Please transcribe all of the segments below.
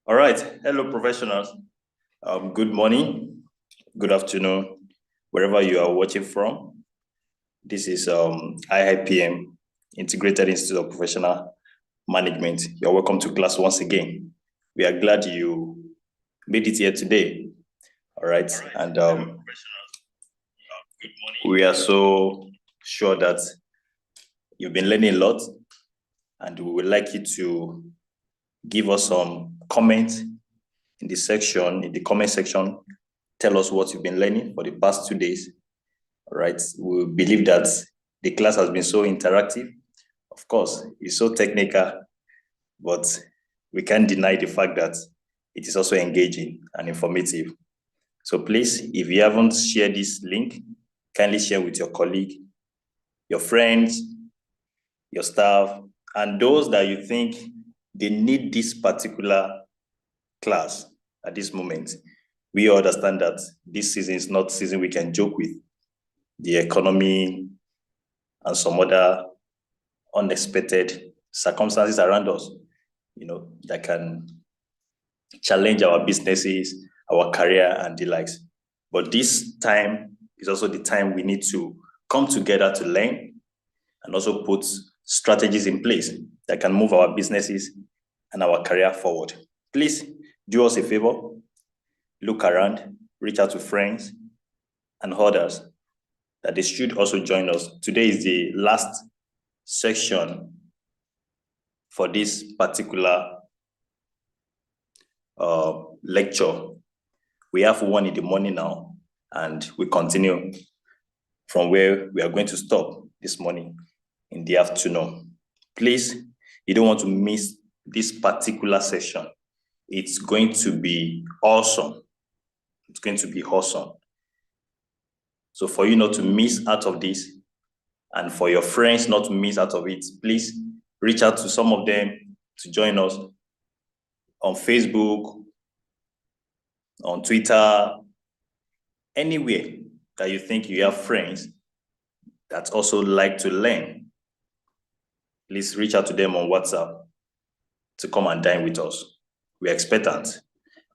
All right. Hello, professionals. Good morning, good afternoon, wherever you are watching from. This is IIPM, Integrated Institute of Professional Management. You're welcome to class once again. We are glad you made it here today. All right. And we are so sure that you've been learning a lot, and we would like you to give us some comments in the comment section. Tell us what you've been learning for the past 2 days. All right. We believe that the class has been so interactive. Of course, it's so technical, but we can't deny the fact that it is also engaging and informative. So please, if you haven't shared this link, kindly share with your colleague, your friends, your staff, and those that you think they need this particular class at this moment. We understand that this season is not season we can joke with. The economy and some other unexpected circumstances around us, that can challenge our businesses, our career, and the likes. But this time is also the time we need to come together to learn and also put strategies in place that can move our businesses and our career forward. Please do us a favor, look around, reach out to friends and others that they should also join us. Today is the last section for this particular lecture. We have one in the morning now, and we continue from where we are going to stop this morning in the afternoon. Please, you don't want to miss this particular session. It's going to be awesome. It's going to be awesome. So for you not to miss out of this, and for your friends not to miss out of it, please reach out to some of them to join us on Facebook, on Twitter, anywhere that you think you have friends that also like to learn. Please reach out to them on WhatsApp to come and dine with us. We're expectant.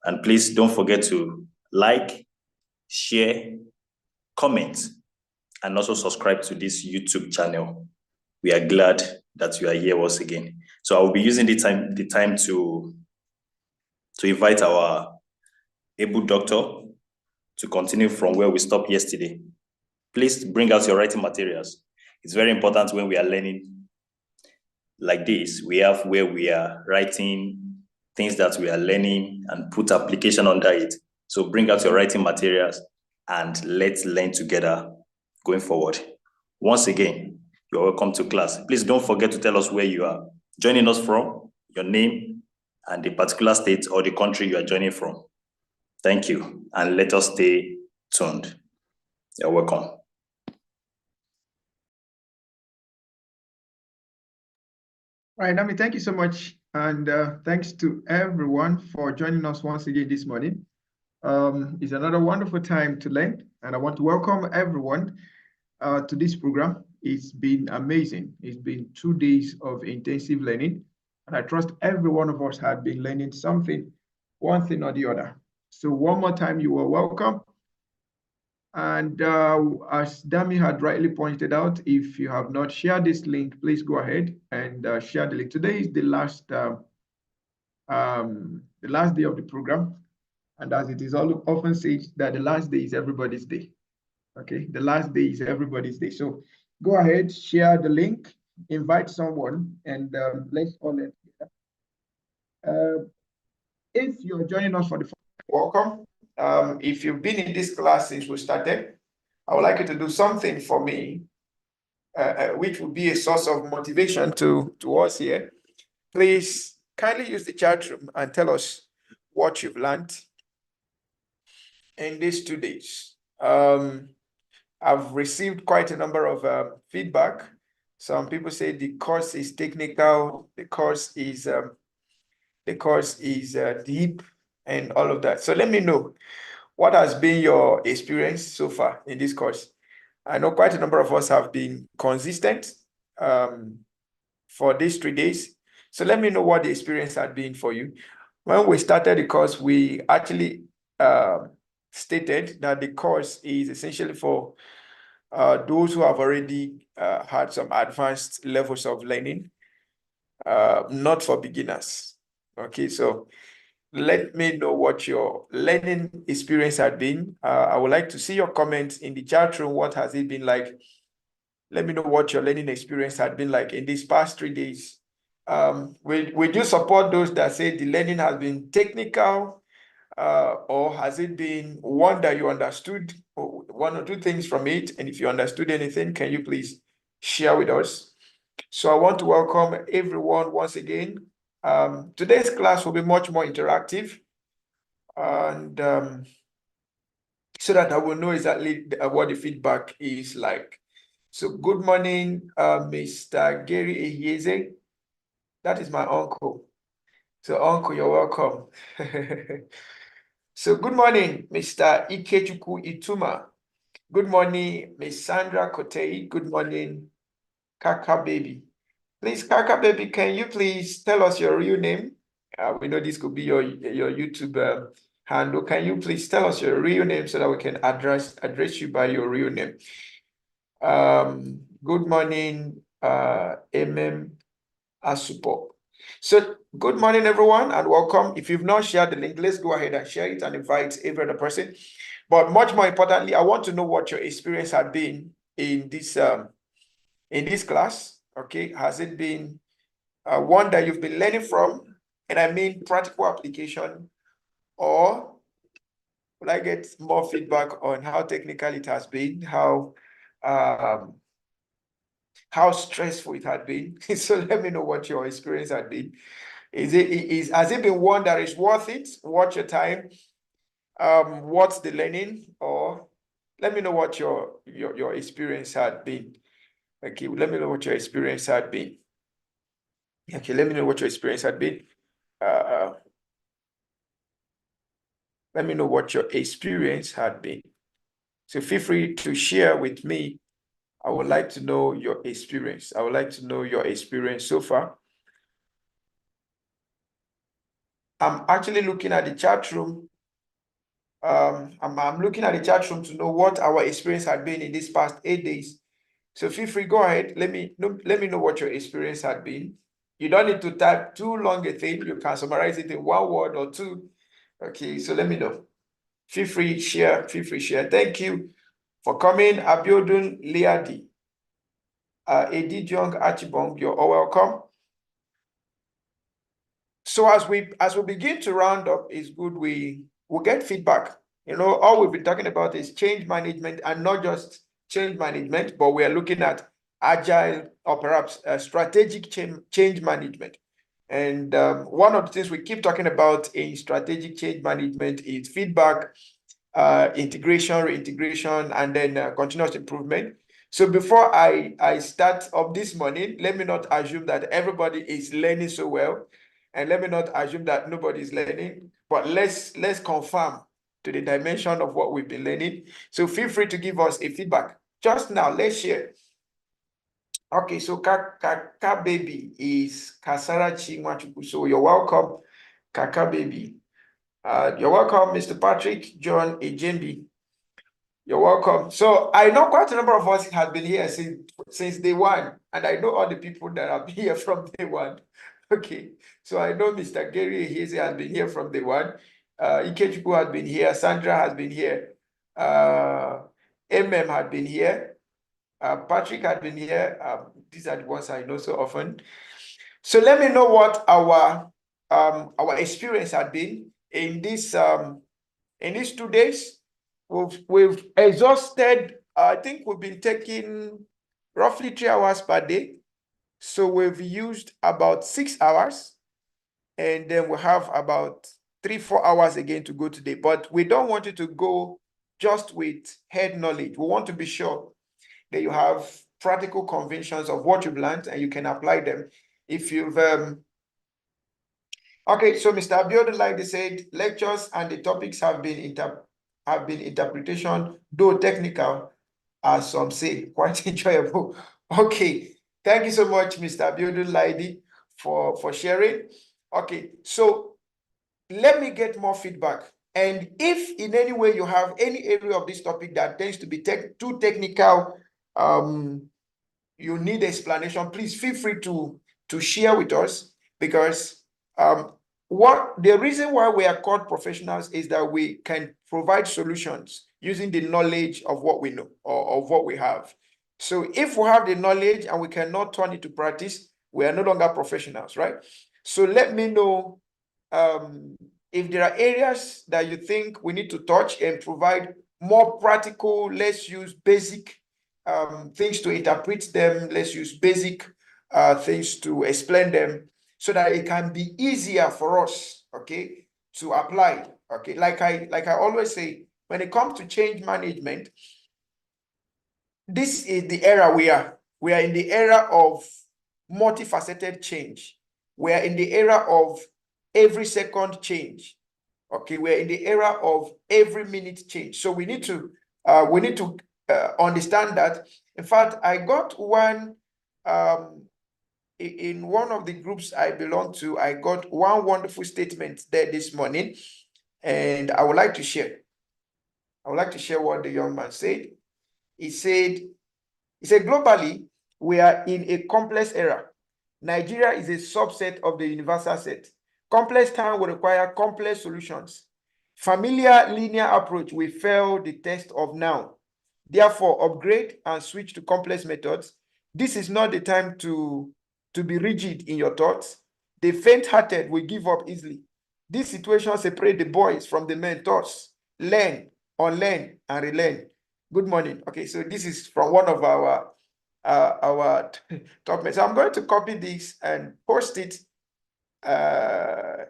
And please don't forget to like, share, comment, and also subscribe to this YouTube channel. We are glad that you are here once again. So I will be using the time to invite our able doctor to continue from where we stopped yesterday. Please bring out your writing materials. It's very important when we are learning like this. We have where we are writing things that we are learning and put application under it. So bring out your writing materials and let's learn together going forward. Once again, you're welcome to class. Please don't forget to tell us where you are joining us from, your name, and the particular state or the country you are joining from. Thank you, and let us stay tuned. You're welcome. All right, Nami, thank you so much. And thanks to everyone for joining us once again this morning. It's another wonderful time to learn, and I want to welcome everyone to this program. It's been amazing. It's been 2 days of intensive learning, and I trust every one of us had been learning something, one thing or the other. So one more time, you are welcome. And as Dami had rightly pointed out, if you have not shared this link, please go ahead and share the link. Today is the last day of the program. And as it is often said, that the last day is everybody's day. Okay, the last day is everybody's day. So go ahead, share the link, invite someone, and let's all learn together. If you're joining us for the first time, welcome. If you've been in this class since we started, I would like you to do something for me, which would be a source of motivation to us here. Please kindly use the chat room and tell us what you've learned in these 2 days. I've received quite a number of feedback. Some people say the course is technical, the course is deep, and all of that. So let me know, what has been your experience so far in this course? I know quite a number of us have been consistent for these 3 days. So let me know what the experience had been for you. When we started the course, we actually stated that the course is essentially for those who have already had some advanced levels of learning, not for beginners. Okay, so let me know what your learning experience had been. I would like to see your comments in the chat room. What has it been like? Let me know what your learning experience had been like in these past 3 days. Will you support those that say the learning has been technical, or has it been one that you understood, or one or two things from it? And if you understood anything, can you please share with us? So I want to welcome everyone once again. Today's class will be much more interactive, and so that I will know exactly what the feedback is like. So good morning, Mr. Gary Ehieze. That is my uncle. So uncle, you're welcome. So good morning, Mr. Ikechukwu Ituma. Good morning, Miss Sandra Kotei. Good morning, Kaka Baby. Please, Kaka Baby, can you please tell us your real name? We know this could be your YouTube handle. Can you please tell us your real name so that we can address you by your real name? Good morning, Asupo. So good morning, everyone, and welcome. If you've not shared the link, let's go ahead and share it and invite every other person. But much more importantly, I want to know what your experience had been in this class. Okay, has it been one that you've been learning from, and I mean practical application, or will I get more feedback on how technical it has been, how stressful it had been? So let me know what your experience had been. Has it been one that is worth it? Worth your time? What's the learning? Or let me know what your experience had been. Okay, let me know what your experience had been. Okay, let me know what your experience had been. Let me know what your experience had been. So feel free to share with me. I would like to know your experience. I would like to know your experience so far. I'm actually looking at the chat room. I'm looking at the chat room to know what our experience had been in these past 8 days. So feel free, go ahead. Let me know what your experience had been. You don't need to type too long a thing. You can summarize it in 1 word or 2. Okay, so let me know. Feel free, share. Feel free, share. Thank you for coming, Abiodun Liadi. Edijong Achibong, you're all welcome. So as we begin to round up, it's good we will get feedback. You know, all we've been talking about is change management, and not just change management, but we are looking at agile, or perhaps strategic change management. And one of the things we keep talking about in strategic change management is feedback, integration, reintegration, and then continuous improvement. So before I start up this morning, let me not assume that everybody is learning so well, and let me not assume that nobody is learning, but let's confirm to the dimension of what we've been learning. So feel free to give us a feedback. Just now, let's share. Okay, so Kaka Baby is Kasara Chimwachuku. So you're welcome, Kaka Baby. You're welcome, Mr. Patrick John Ejembi. You're welcome. So I know quite a number of us have been here since day one, and I know all the people that have been here from day one. Okay, so I know Mr. Gary Eheze has been here from day one. Ikechukwu has been here. Sandra has been here. MM had been here. Patrick had been here. These are the ones I know so often. So let me know what our experience had been in these 2 days. We've exhausted. I think we've been taking roughly 3 hours per day. So we've used about 6 hours, and then we have about 3-4 hours again to go today. But we don't want you to go just with head knowledge. We want to be sure that you have practical convictions of what you've learned and you can apply them. If you've okay, so Mr. Abiodun, like they said, lectures and the topics have been interpretation, though technical, as some say, quite enjoyable. Okay, thank you so much, Mr. Abiodun Laidi, for sharing. Okay, so let me get more feedback. And if in any way you have any area of this topic that tends to be too technical, you need explanation, please feel free to share with us, because the reason why we are called professionals is that we can provide solutions using the knowledge of what we know or of what we have. So if we have the knowledge and we cannot turn it to practice, we are no longer professionals, right? So let me know if there are areas that you think we need to touch and provide more practical, let's use basic things to interpret them, let's use basic things to explain them, so that it can be easier for us, okay, to apply. Okay, like I always say, when it comes to change management, this is the era we are. We are in the era of multifaceted change. We are in the era of every second change. Okay, we're in the era of every minute change. So we need to understand that. In fact, I got one in one of the groups I belong to. I got one wonderful statement there this morning, and I would like to share. I would like to share what the young man said. He said, globally, we are in a complex era. Nigeria is a subset of the universal set. Complex time will require complex solutions. Familiar linear approach will fail the test of now. Therefore, upgrade and switch to complex methods. This is not the time to be rigid in your thoughts. The faint-hearted will give up easily. This situation separates the boys from the men thoughts. Learn, unlearn, and relearn. Good morning. Okay, so this is from one of our top men. So I'm going to copy this and post it.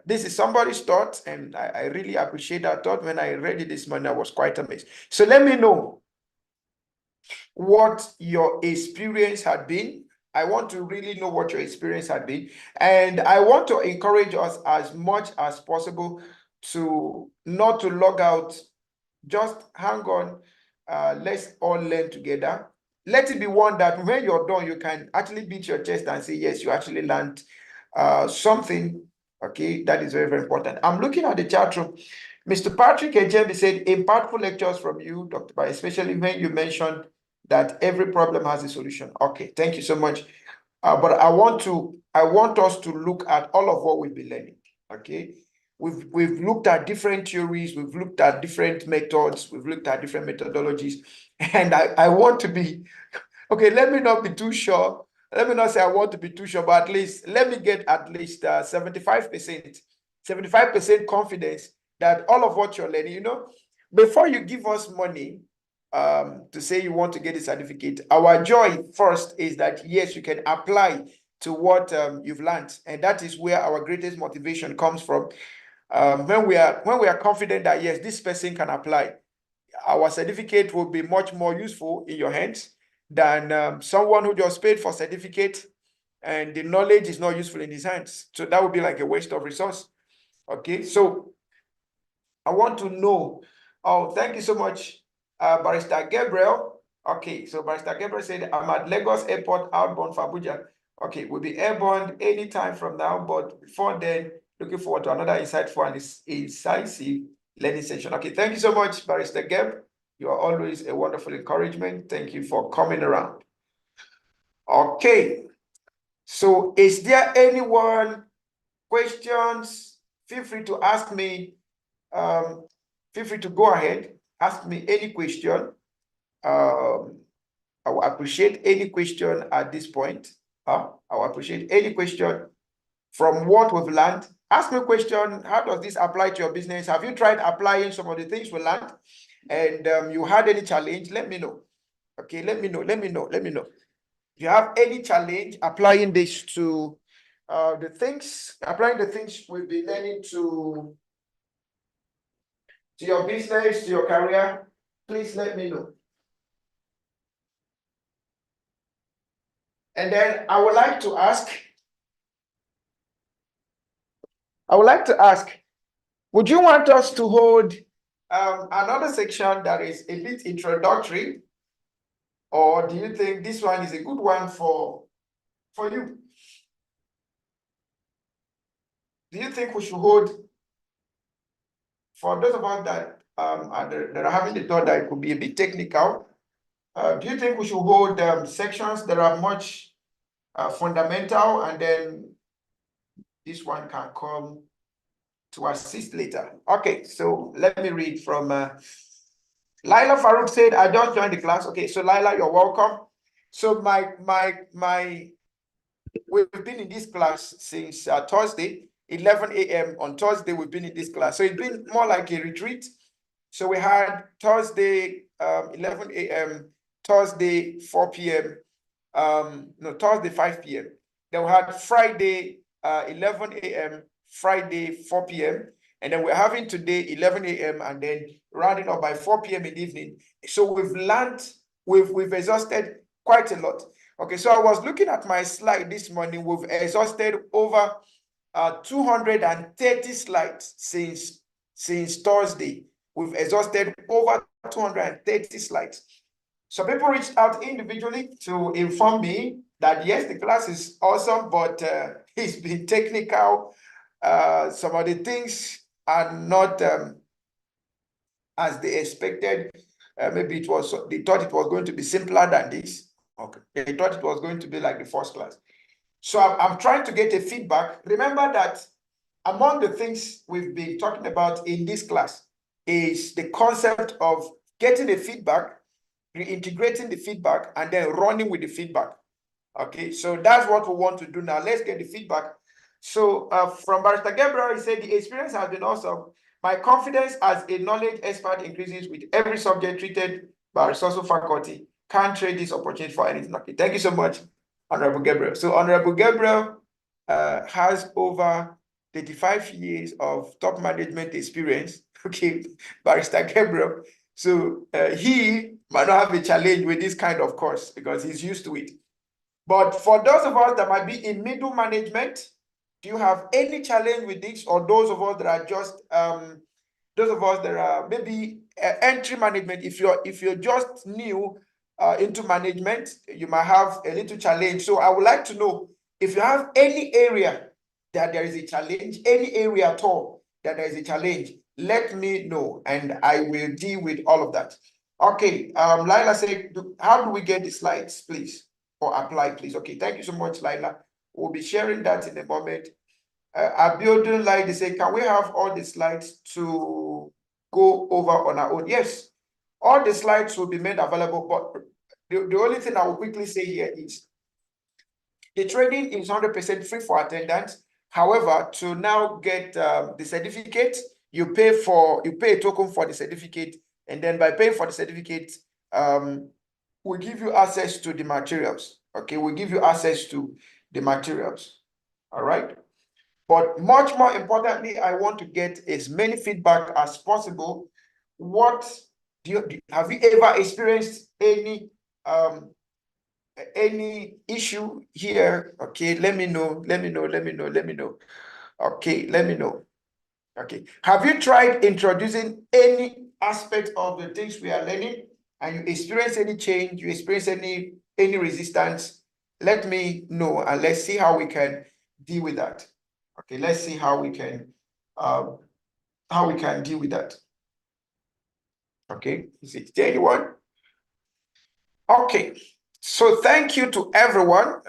This is somebody's thought, and I really appreciate that thought. When I read it this morning, I was quite amazed. So let me know what your experience had been. I want to really know what your experience had been. And I want to encourage us as much as possible to not to log out. Just hang on. Let's all learn together. Let it be one that when you're done, you can actually beat your chest and say, yes, you actually learned something. Okay, that is very, very important. I'm looking at the chat room. Mr. Patrick Ejembi said, impactful lectures from you, Dr. Bai, especially when you mentioned that every problem has a solution. Okay, thank you so much. But I want us to look at all of what we've been learning. Okay, we've looked at different theories, we've looked at different methods, we've looked at different methodologies, and I want to be okay. Let me not be too sure. Let me not say I want to be too sure, but at least let me get at least 75%, 75% confidence that all of what you're learning, before you give us money to say you want to get a certificate, our joy first is that, yes, you can apply to what you've learned. And that is where our greatest motivation comes from. When we are confident that, yes, this person can apply, our certificate will be much more useful in your hands than someone who just paid for certificate and the knowledge is not useful in his hands. So that would be like a waste of resource. Okay, so I want to know. Oh, thank you so much, Barrister Gabriel. Okay, so Barrister Gabriel said, I'm at Lagos Airport outbound for Abuja. Okay, we'll be airborne anytime from now, but before then, looking forward to another insightful and incisive learning session. Okay, thank you so much, Barrister Gab. You are always a wonderful encouragement. Thank you for coming around. Okay, so is there anyone questions? Feel free to ask me. Feel free to go ahead, ask me any question. I will appreciate any question at this point. I will appreciate any question from what we've learned. Ask me a question. How does this apply to your business? Have you tried applying some of the things we learned and you had any challenge? Let me know. Okay, let me know. If you have any challenge applying this to applying the things we'll be learning to your business, to your career, please let me know. And then I would like to ask, would you want us to hold another section that is a bit introductory, or do you think this one is a good one for you? Do you think we should hold for those of us that are having the thought that it could be a bit technical, do you think we should hold sections that are much fundamental, and then this one can come to assist later? Okay, so let me read from Laila Farouk said, I just joined the class. Okay, so Laila, you're welcome. So we've been in this class since Thursday, 11 a.m. on Thursday. We've been in this class. So it's been more like a retreat. So we had Thursday, 11 a.m., Thursday, 4 p.m., Thursday, 5 p.m. Then we had Friday, 11 a.m., Friday, 4 p.m. And then we're having today, 11 a.m., and then rounding up by 4 p.m. in the evening. So we've learned, we've exhausted quite a lot. Okay, so I was looking at my slide this morning. We've exhausted over 230 slides since Thursday. We've exhausted over 230 slides. So people reached out individually to inform me that yes, the class is awesome, but it's been technical. Some of the things are not as they expected. Maybe they thought it was going to be simpler than this. Okay, they thought it was going to be like the first class. So I'm trying to get a feedback. Remember that among the things we've been talking about in this class is the concept of getting a feedback, reintegrating the feedback, and then running with the feedback. Okay, so that's what we want to do now. Let's get the feedback. So from Barrister Gabriel, he said, the experience has been awesome. My confidence as a knowledge expert increases with every subject treated by resourceful faculty. Can't trade this opportunity for anything. Okay, thank you so much, Honorable Gabriel. So Honorable Gabriel has over 35 years of top management experience. Okay, Barrister Gabriel. So he might not have a challenge with this kind of course because he's used to it. But for those of us that might be in middle management, do you have any challenge with this? Or those of us that are just those of us that are maybe entry management, if you're just new into management, you might have a little challenge. So I would like to know if you have any area that there is a challenge, any area at all that there is a challenge, let me know and I will deal with all of that. Okay, Laila said, how do we get the slides, please? Or apply, please. Okay, thank you so much, Laila. We'll be sharing that in a moment. Abiodun, like they say, can we have all the slides to go over on our own? Yes, all the slides will be made available, but the only thing I will quickly say here is the training is 100% free for attendance. However, to now get the certificate, you pay a token for the certificate, and then by paying for the certificate, we'll give you access to the materials. Okay, we'll give you access to the materials. All right. But much more importantly, I want to get as many feedback as possible. What have you ever experienced any issue here? Okay, let me know. Okay, let me know. Okay, have you tried introducing any aspect of the things we are learning and you experience any change, you experience any resistance? Let me know and let's see how we can deal with that. Okay, let's see how we can deal with that. Okay, is there anyone? Okay, so thank you to everyone.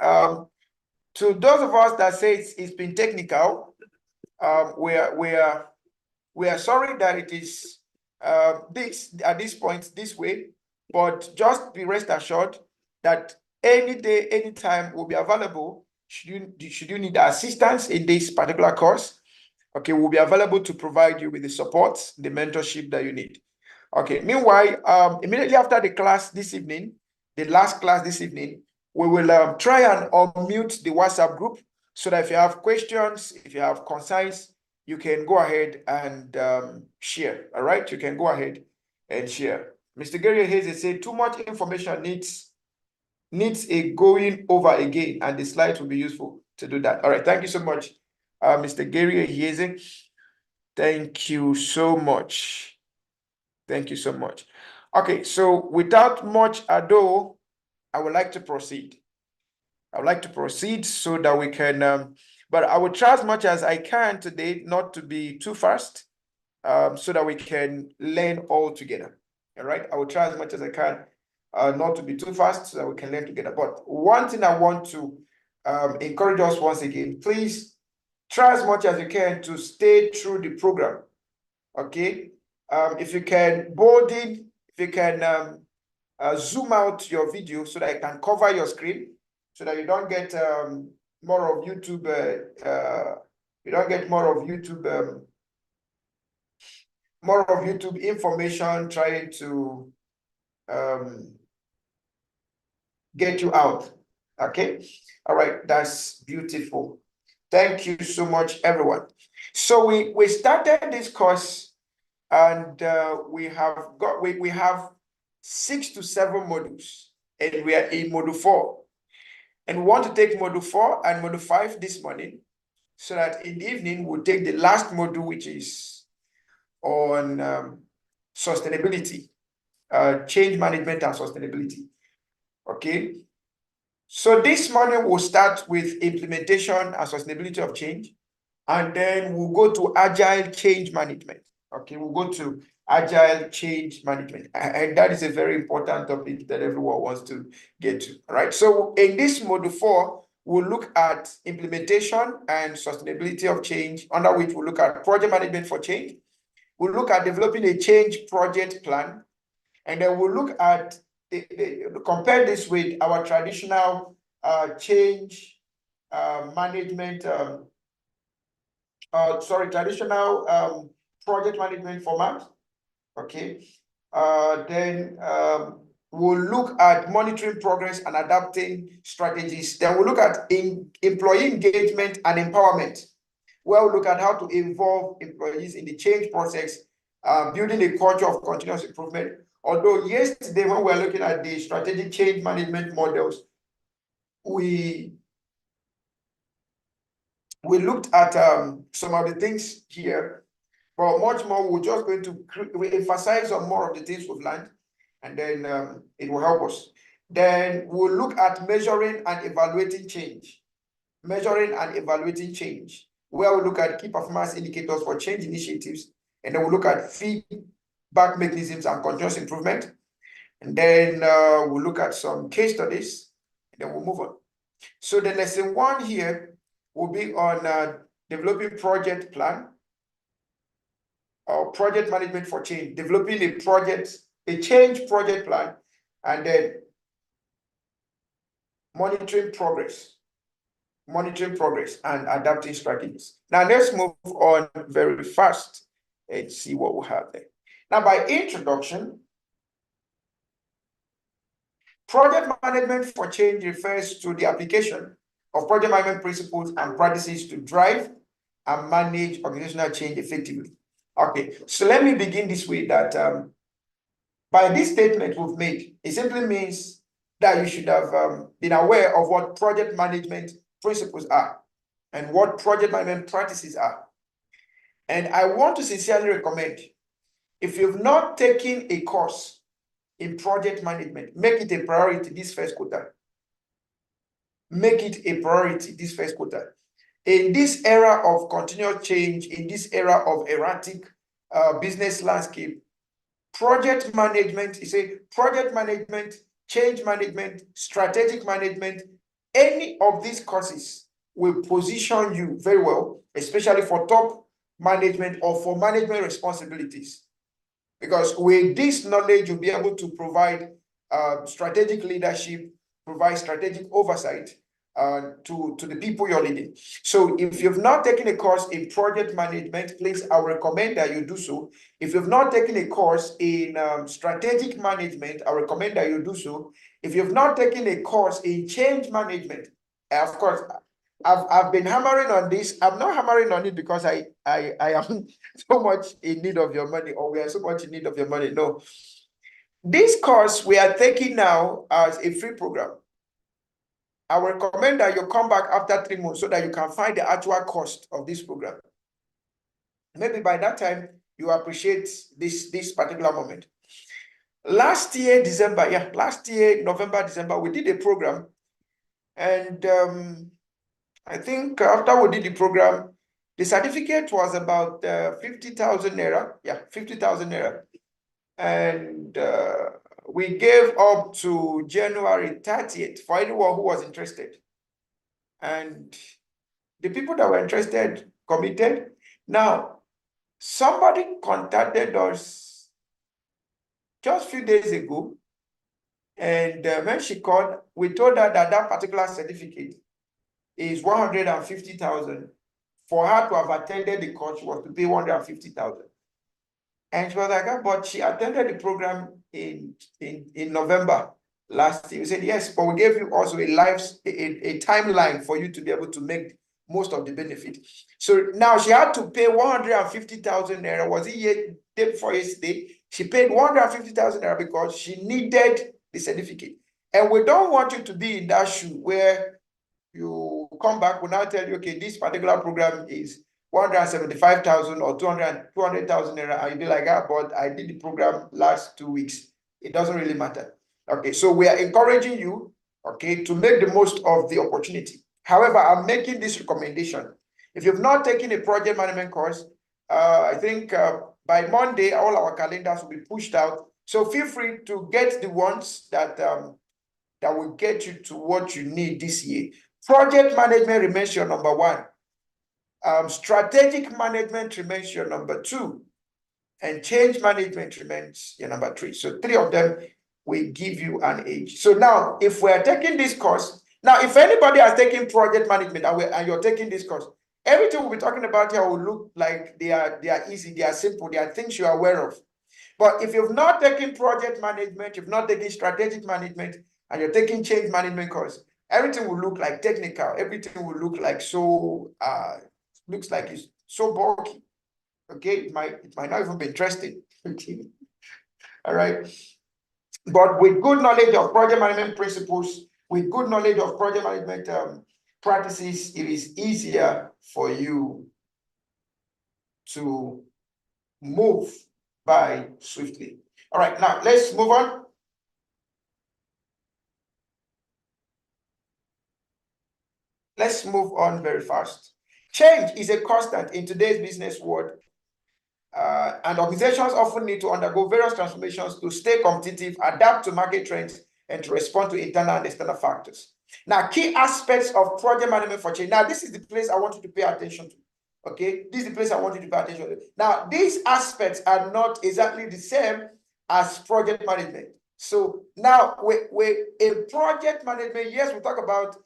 To those of us that say it's been technical, we are sorry that it is this at this point this way, but just be rest assured that any day, anytime will be available. Should you need assistance in this particular course, okay, we'll be available to provide you with the support, the mentorship that you need. Okay, meanwhile, immediately after the class this evening, the last class this evening, we will try and unmute the WhatsApp group so that if you have questions, if you have concerns, you can go ahead and share. All right, you can go ahead and share. Mr. Gary Hayes said too much information needs a going over again, and the slides will be useful to do that. All right, thank you so much, Mr. Gary Hayes. Thank you so much. Thank you so much. Okay, so without much ado, I would like to proceed. I would like to proceed so that we can, but I will try as much as I can today not to be too fast. so that we can learn all together. All right, I will try as much as I can not to be too fast so that we can learn together. But one thing I want to encourage us once again, please try as much as you can to stay through the program. Okay, if you can bold in, if you can zoom out your video so that it can cover your screen, so that you don't get more of YouTube. You don't get more of YouTube. More of YouTube information trying to get you out. Okay, all right, that's beautiful. Thank you so much, everyone. So we started this course, and we have 6 to 7 modules, and we are in module 4, and we want to take module 4 and module 5 this morning, so that in the evening we'll take the last module, which is on sustainability, change management and sustainability. Okay, so this morning we'll start with implementation and sustainability of change, and then we'll go to agile change management. Okay, we'll go to agile change management, and that is a very important topic that everyone wants to get to. All right, so in this module 4, we'll look at implementation and sustainability of change, under which we'll look at project management for change. We'll look at developing a change project plan, and then we'll look at compare this with our traditional change management, traditional project management format. Okay, then we'll look at monitoring progress and adapting strategies. Then we'll look at employee engagement and empowerment, where we'll look at how to involve employees in the change process, building a culture of continuous improvement. Although yesterday, when we were looking at the strategic change management models, we looked at some of the things here, but much more, we're just going to emphasize on more of the things we've learned, and then it will help us. Then we'll look at measuring and evaluating change. Measuring and evaluating change, where we look at key performance indicators for change initiatives, and then we'll look at feedback mechanisms and continuous improvement. And then we'll look at some case studies, and then we'll move on. So the lesson 1 here will be on developing project plan, or project management for change, developing a change project plan, and then monitoring progress and adapting strategies. Now let's move on very fast and see what we have there. Now, by introduction, project management for change refers to the application of project management principles and practices to drive and manage organizational change effectively. Okay, so let me begin this way, that by this statement we've made, it simply means that you should have been aware of what project management principles are and what project management practices are. And I want to sincerely recommend, if you've not taken a course in project management, make it a priority this first quarter. Make it a priority this first quarter. In this era of continuous change, in this era of erratic business landscape, project management is a project management, change management, strategic management. Any of these courses will position you very well, especially for top management or for management responsibilities. Because with this knowledge, you'll be able to provide strategic leadership, provide strategic oversight to the people you're leading. So if you've not taken a course in project management, please, I recommend that you do so. If you've not taken a course in strategic management, I recommend that you do so. If you've not taken a course in change management, of course, I've been hammering on this. I'm not hammering on it because I am so much in need of your money, or we are so much in need of your money. No. This course we are taking now as a free program. I will recommend that you come back after 3 months so that you can find the actual cost of this program. Maybe by that time, you appreciate this particular moment. Last year, November, December, we did a program. And I think after we did the program, The certificate was about 50,000 naira. Yeah, 50,000 naira. And we gave up to January 30th for anyone who was interested. And the people that were interested committed. Now, somebody contacted us just a few days ago. And when she called, we told her that that particular certificate is 150,000. For her to have attended the course, she was to pay 150,000. And she was like, oh, but she attended the program in November last year. We said, yes, but we gave you also a timeline for you to be able to make most of the benefit. So now she had to pay 150,000 naira. Was it day before yesterday? She paid 150,000 naira because she needed the certificate. And we don't want you to be in that shoe where you come back, we now tell you, okay, this particular program is 175,000 or 200,000 naira, and you'll be like, ah, but I did the program last 2 weeks. It doesn't really matter. Okay, so we are encouraging you, okay, to make the most of the opportunity. However, I'm making this recommendation. If you've not taken a project management course, I think by Monday, all our calendars will be pushed out. So feel free to get the ones that will get you to what you need this year. Project management remains your number one. Strategic management remains your number two. And change management remains your number three. So three of them will give you an edge. So now, if we're taking this course, now if anybody has taken project management and you're taking this course, everything we'll be talking about here will look like they are easy, they are simple, they are things you're aware of. But if you've not taken project management, you've not taken strategic management, and you're taking change management course, everything will look like technical. Everything will look like looks like it's so bulky. Okay, it might not even be interesting. All right. But with good knowledge of project management principles, with good knowledge of project management practices, it is easier for you to move by swiftly. All right, now let's move on. Let's move on very fast. Change is a constant in today's business world, and organizations often need to undergo various transformations to stay competitive, adapt to market trends, and to respond to internal and external factors. Now, key aspects of project management for change. Now, this is the place I want you to pay attention to. Okay, this is the place I want you to pay attention to. Now, these aspects are not exactly the same as project management. So now, in project management, yes, we talk about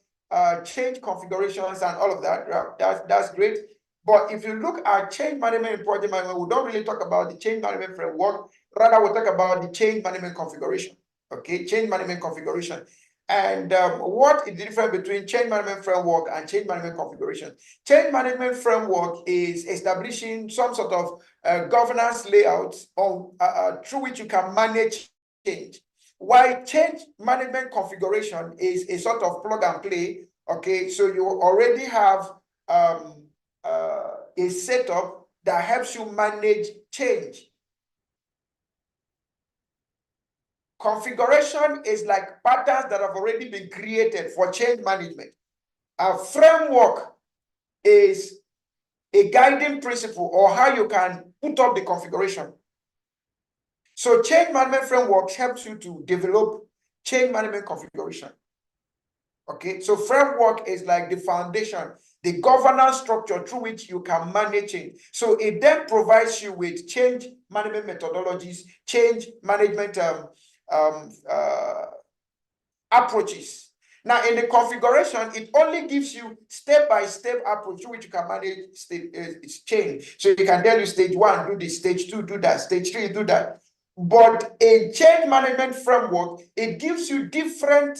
change configurations and all of that. That's great. But if you look at change management and project management, we don't really talk about the change management framework. Rather, we'll talk about the change management configuration. Okay, change management configuration. And what is the difference between change management framework and change management configuration? Change management framework is establishing some sort of governance layout on, through which you can manage change. While change management configuration is a sort of plug and play, okay, so you already have a setup that helps you manage change. Configuration is like patterns that have already been created for change management. A framework is a guiding principle or how you can put up the configuration. So change management framework helps you to develop change management configuration. Okay, so framework is like the foundation, the governance structure through which you can manage change. So it then provides you with change management methodologies, change management approaches. Now, in the configuration, it only gives you step-by-step approach through which you can manage change. So it can tell you stage one, do this, stage two, do that, stage three, do that. But in change management framework, it gives you different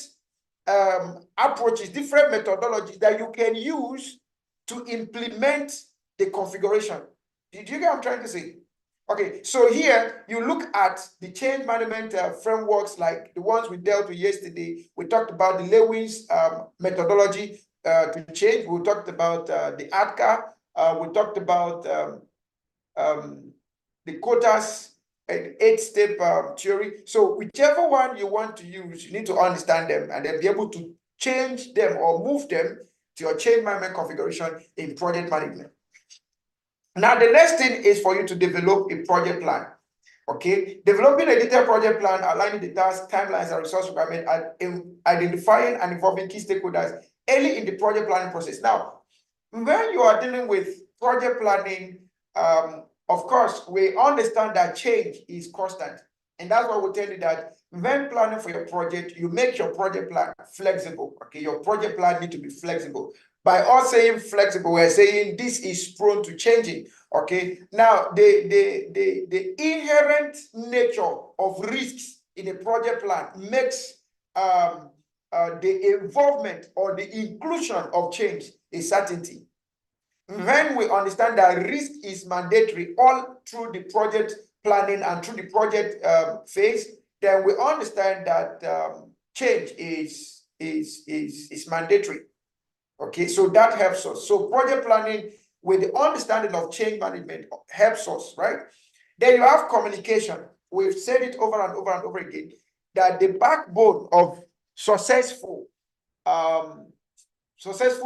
approaches, different methodologies that you can use to implement the configuration. Did you get what I'm trying to say? Okay, so here you look at the change management frameworks like the ones we dealt with yesterday. We talked about the Lewis methodology to change. We talked about the ADKA. We talked about the quotas and 8-step theory. So whichever one you want to use, you need to understand them and then be able to change them or move them to your change management configuration in project management. Now, the next thing is for you to develop a project plan. Okay, developing a detailed project plan, aligning the tasks, timelines, and resource requirement, and identifying and involving key stakeholders early in the project planning process. Now, when you are dealing with project planning, of course, we understand that change is constant. And that's why we tell you that when planning for your project, you make your project plan flexible. Okay, your project plan need to be flexible. By us saying flexible, we're saying this is prone to changing. Okay, now the inherent nature of risks in a project plan makes the involvement or the inclusion of change a certainty. When we understand that risk is mandatory all through the project planning and through the project phase, then we understand that change is mandatory. Okay, so that helps us. So project planning with the understanding of change management helps us, right? Then you have communication. We've said it over and over and over again that the backbone of successful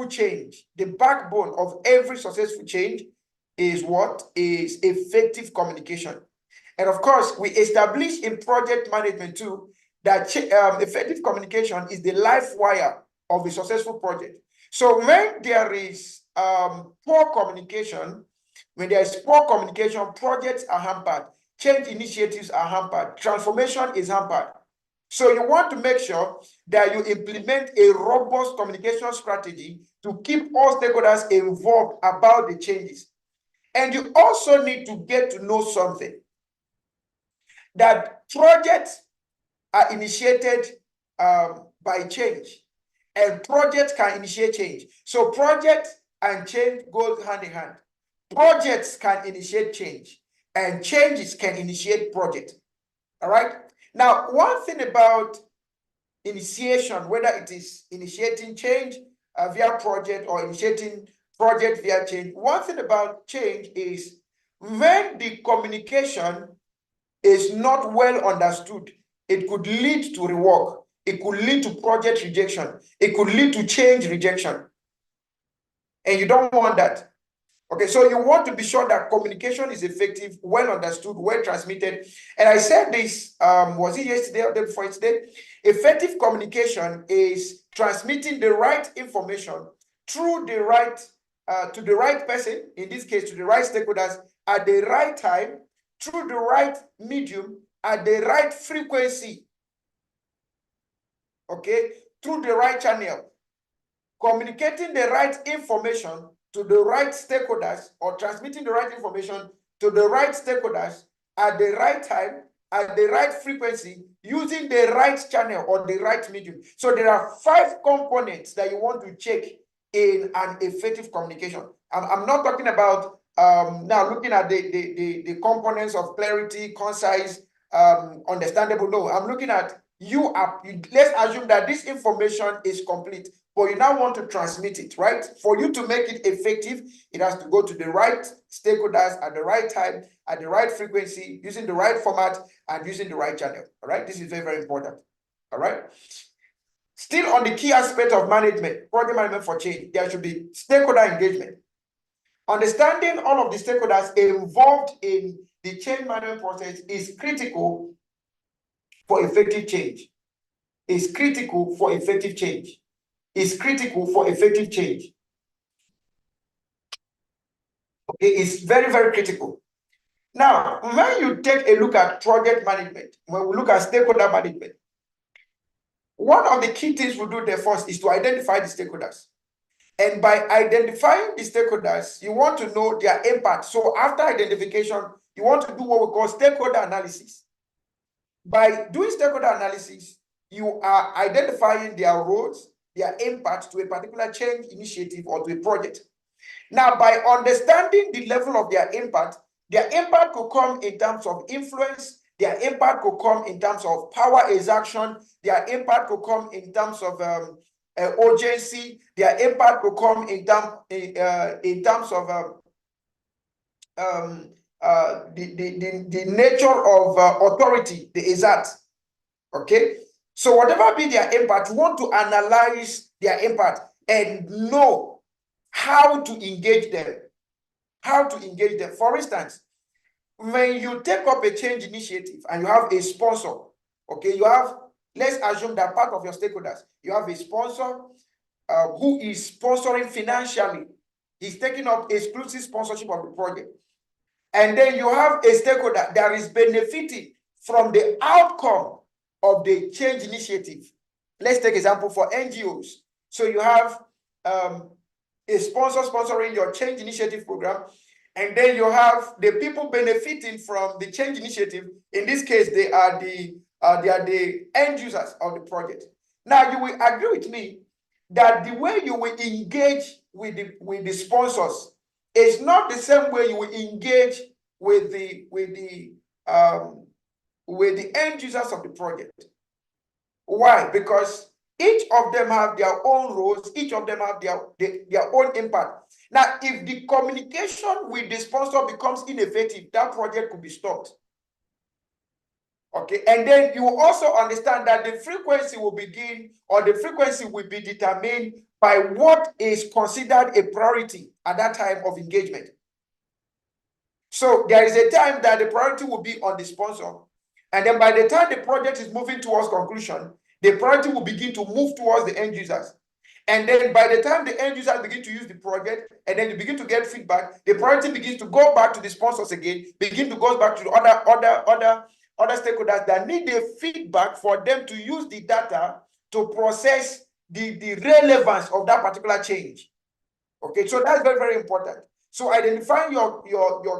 change, the backbone of every successful change is what? Is effective communication. And of course, we establish in project management too that effective communication is the life wire of a successful project. So when there is poor communication, projects are hampered, change initiatives are hampered, transformation is hampered. So you want to make sure that you implement a robust communication strategy to keep all stakeholders involved about the changes. And you also need to get to know something, that projects are initiated by change, and projects can initiate change. So projects and change go hand in hand. Projects can initiate change, and changes can initiate project. All right. Now, one thing about initiation, whether it is initiating change via project or initiating project via change, one thing about change is when the communication is not well understood, it could lead to rework, it could lead to project rejection, it could lead to change rejection. And you don't want that. Okay, so you want to be sure that communication is effective, well understood, well transmitted. And I said this, was it yesterday or the day before yesterday? Effective communication is transmitting the right information through the right, to the right person, in this case, to the right stakeholders at the right time, through the right medium, at the right frequency. Okay, through the right channel. Communicating the right information to the right stakeholders, or transmitting the right information to the right stakeholders at the right time, at the right frequency, using the right channel or the right medium. So there are 5 components that you want to check in an effective communication. I'm not talking about now looking at the components of clarity, concise, understandable. No, I'm looking at let's assume that this information is complete, but you now want to transmit it, right? For you to make it effective, it has to go to the right stakeholders at the right time, at the right frequency, using the right format, and using the right channel. All right, this is very, very important. All right. Still on the key aspect of management, project management for change, there should be stakeholder engagement. Understanding all of the stakeholders involved in the change management process is critical for effective change. Is critical for effective change. Is critical for effective change. Okay, it's very, very critical. Now, when you take a look at project management, when we look at stakeholder management, one of the key things we do there first is to identify the stakeholders. And by identifying the stakeholders, you want to know their impact. So after identification, you want to do what we call stakeholder analysis. By doing stakeholder analysis, you are identifying their roles, their impact to a particular change initiative or to a project. Now, by understanding the level of their impact could come in terms of influence, their impact could come in terms of power exaction, their impact could come in terms of urgency, their impact could come in terms of the nature of authority, the exact. Okay, so whatever be their impact, you want to analyze their impact and know how to engage them. how to engage them. For instance, when you take up a change initiative and you have a sponsor, okay, you have, let's assume that part of your stakeholders, you have a sponsor who is sponsoring financially. He's taking up exclusive sponsorship of the project. And then you have a stakeholder that is benefiting from the outcome of the change initiative. Let's take example for NGOs. So you have a sponsor sponsoring your change initiative program, and then you have the people benefiting from the change initiative. In this case, they are the end users of the project. Now, you will agree with me that the way you will engage with the sponsors is not the same way you will engage with the end users of the project. Why? Because each of them have their own roles, each of them have their own impact. Now, if the communication with the sponsor becomes ineffective, that project could be stopped. Okay, and then you also understand that the frequency will begin, or the frequency will be determined by what is considered a priority at that time of engagement. So there is a time that the priority will be on the sponsor, and then by the time the project is moving towards conclusion, the priority will begin to move towards the end users. And then by the time the end users begin to use the project, and then you begin to get feedback, the priority begins to go back to the sponsors again, begin to go back to the other stakeholders that need the feedback for them to use the data to process the relevance of that particular change. Okay, so that's very, very important. So identifying your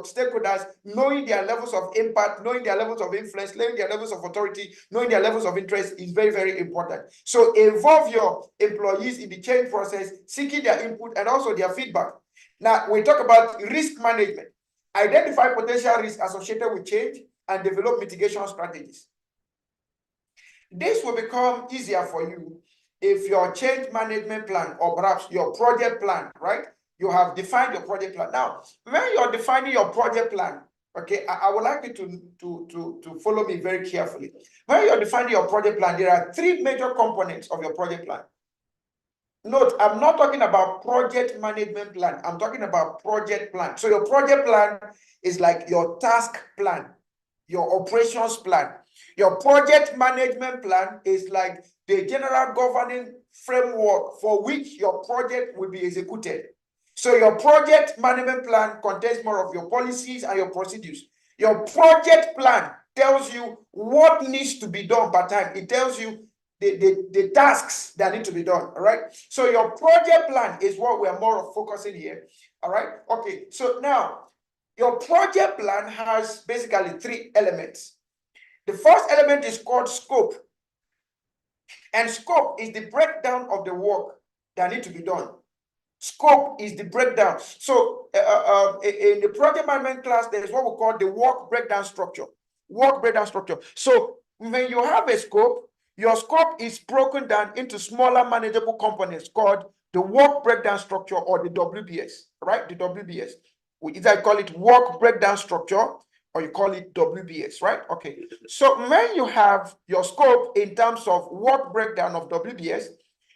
stakeholders, knowing their levels of impact, knowing their levels of influence, knowing their levels of authority, knowing their levels of interest is very, very important. So involve your employees in the change process, seeking their input and also their feedback. Now, we talk about risk management. Identify potential risks associated with change and develop mitigation strategies. This will become easier for you if your change management plan, or perhaps your project plan, right? You have defined your project plan. Now, when you're defining your project plan, okay, I would like you to follow me very carefully. When you're defining your project plan, there are three major components of your project plan. Note, I'm not talking about project management plan. I'm talking about project plan. So your project plan is like your task plan, your operations plan. Your project management plan is like the general governing framework for which your project will be executed. So your project management plan contains more of your policies and your procedures. Your project plan tells you what needs to be done per time. It tells you the tasks that need to be done, all right? So your project plan is what we're more focusing here, all right? Okay, so now, your project plan has basically three elements. The first element is called scope. And scope is the breakdown of the work that need to be done. Scope is the breakdown. So in the project management class, there is what we call the work breakdown structure. Work breakdown structure. So when you have a scope, your scope is broken down into smaller manageable components called the work breakdown structure, or the WBS, right? The WBS. We either call it work breakdown structure or you call it WBS, right? Okay. So when you have your scope in terms of work breakdown of WBS,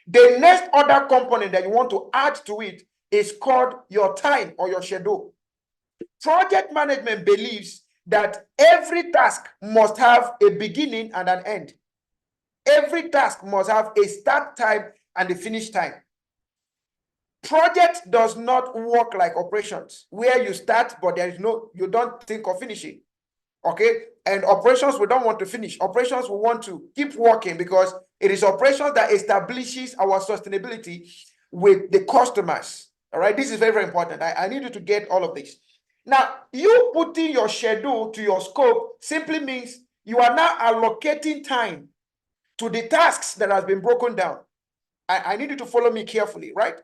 the next other component that you want to add to it is called your time or your schedule. Project management believes that every task must have a beginning and an end. Every task must have a start time and a finish time. Project does not work like operations, where you start, but there is you don't think of finishing. Okay, and operations, we don't want to finish. Operations, we want to keep working, because it is operations that establishes our sustainability with the customers. All right, this is very, very important. I need you to get all of this. Now, you putting your schedule to your scope simply means you are now allocating time to the tasks that has been broken down. I need you to follow me carefully, right?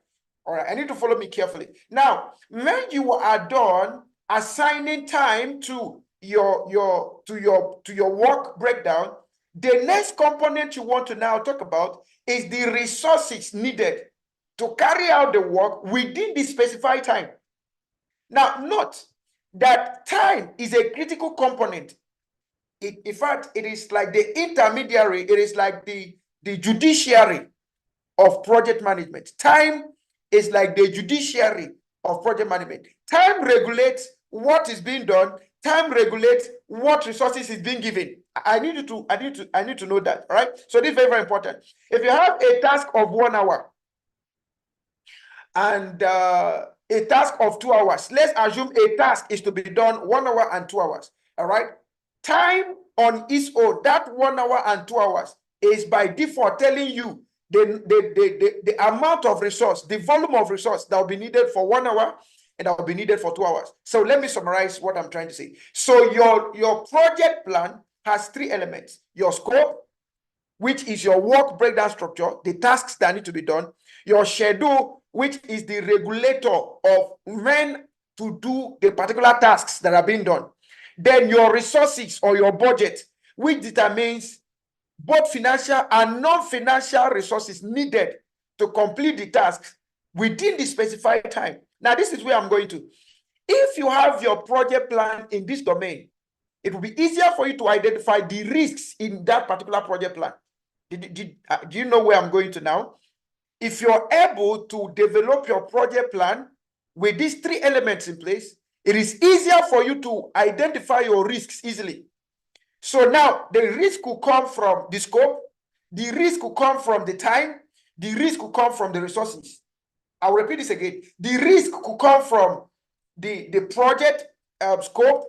All right, I need to follow me carefully. Now, when you are done assigning time to your work breakdown, the next component you want to now talk about is the resources needed to carry out the work within the specified time. Now, note that time is a critical component. In fact, it is like the intermediary, it is like the judiciary of project management. Time is like the judiciary of project management. Time regulates what is being done. Time regulates what resources is being given. I need to know that, right? So this is very, very important. If you have a task of 1 hour and a task of 2 hours, let's assume a task is to be done 1 hour and 2 hours. All right. Time on its own, that 1 hour and 2 hours is by default telling you the amount of resource, the volume of resource that will be needed for 1 hour and that will be needed for 2 hours. So let me summarize what I'm trying to say. So your project plan has 3 elements: your scope, which is your work breakdown structure, the tasks that need to be done; your schedule, which is the regulator of when to do the particular tasks that are being done; then your resources or your budget, which determines both financial and non-financial resources needed to complete the tasks within the specified time. Now, this is where I'm going to. If you have your project plan in this domain, it will be easier for you to identify the risks in that particular project plan. Do you know where I'm going to now? If you're able to develop your project plan with these 3 elements in place, it is easier for you to identify your risks easily. So now the risk could come from the scope, the risk could come from the time, the risk could come from the resources. I'll repeat this again. The risk could come from the project scope,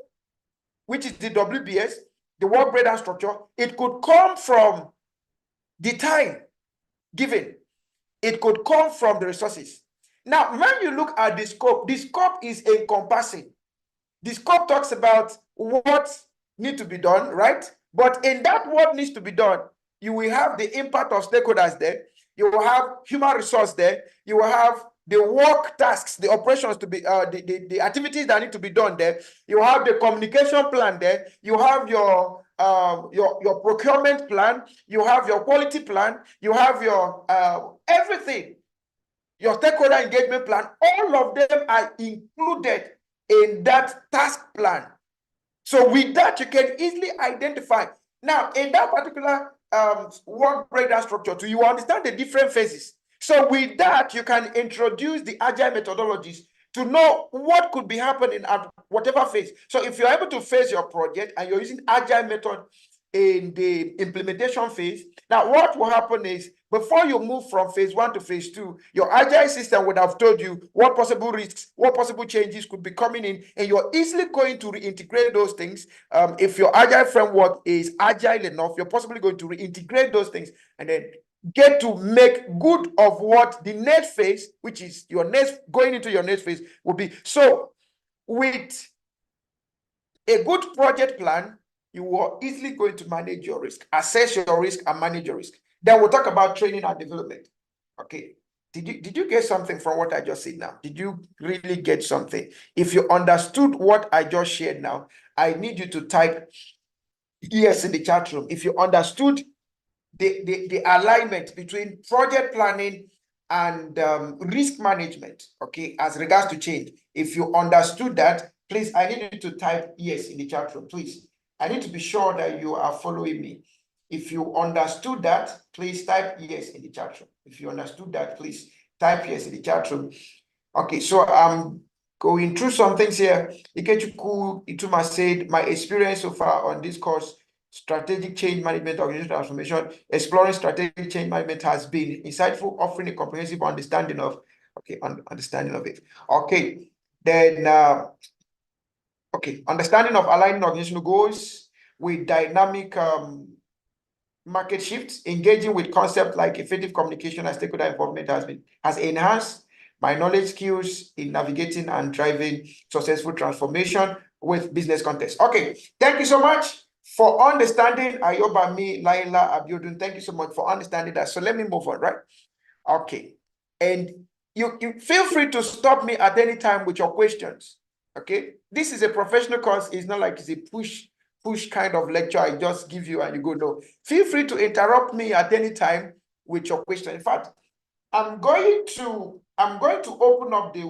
which is the WBS, the work breakdown structure. It could come from the time given. It could come from the resources. Now, when you look at the scope is encompassing. The scope talks about what needs to be done, right? But in that what needs to be done, you will have the impact of stakeholders there. You will have human resource there. You will have the work tasks, the operations to be, the activities that need to be done there. You have the communication plan there. You have your procurement plan. You have your quality plan. You have your everything. Your stakeholder engagement plan. All of them are included in that task plan. So with that, you can easily identify. Now, in that particular work breakdown structure, you understand the different phases. So with that, you can introduce the Agile methodologies to know what could be happening at whatever phase. So if you're able to phase your project and you're using Agile method in the implementation phase, now what will happen is, before you move from phase 1 to phase 2, your Agile system would have told you what possible risks, what possible changes could be coming in, and you're easily going to reintegrate those things. If your Agile framework is agile enough, you're possibly going to reintegrate those things and then get to make good of what the next phase, which is your next, going into your next phase, will be. So with a good project plan, you are easily going to manage your risk, assess your risk, and manage your risk. Then we'll talk about training and development. Okay. Did you get something from what I just said now? Did you really get something? If you understood what I just shared now, I need you to type yes in the chat room. If you understood the alignment between project planning and risk management, okay, as regards to change. If you understood that, please, I need you to type yes in the chat room, please. I need to be sure that you are following me. If you understood that, please type yes in the chat room. If you understood that, please type yes in the chat room. Okay, so I'm going through some things here. Ikechukwu Ituma said, my experience so far on this course, strategic change management, organizational transformation, exploring strategic change management has been insightful, offering a comprehensive understanding of, understanding of it. Okay, then, understanding of aligning organizational goals with dynamic market shifts, engaging with concepts like effective communication and stakeholder involvement has enhanced my knowledge skills in navigating and driving successful transformation with business context. Okay, thank you so much for understanding. Ayobami, Laila, Abiodun, thank you so much for understanding that. So let me move on, right? Okay, and you feel free to stop me at any time with your questions. Okay, this is a professional course. It's not like it's a push kind of lecture I just give you and you go. No, feel free to interrupt me at any time with your question. In fact, I'm going to open up the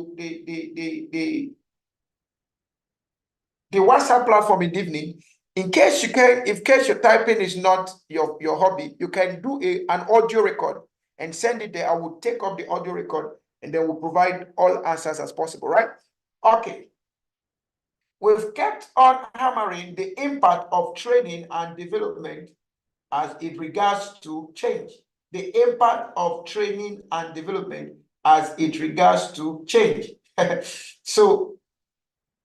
WhatsApp platform in the evening. In case your typing is not your hobby, you can do an audio record and send it there. I will take up the audio record and then we'll provide all answers as possible, right? Okay. We've kept on hammering the impact of training and development as it regards to change. The impact of training and development as it regards to change. So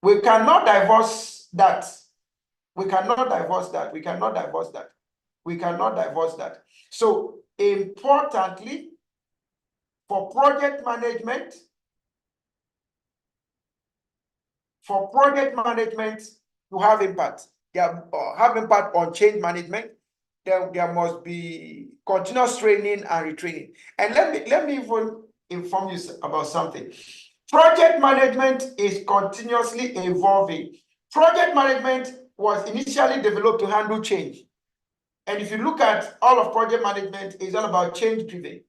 we cannot divorce that. We cannot divorce that. We cannot divorce that. We cannot divorce that. So importantly, for project management to have impact, have impact on change management, there must be continuous training and retraining. And let me even inform you about something. Project management is continuously evolving. Project management was initially developed to handle change. And if you look at all of project management, it's all about change driven.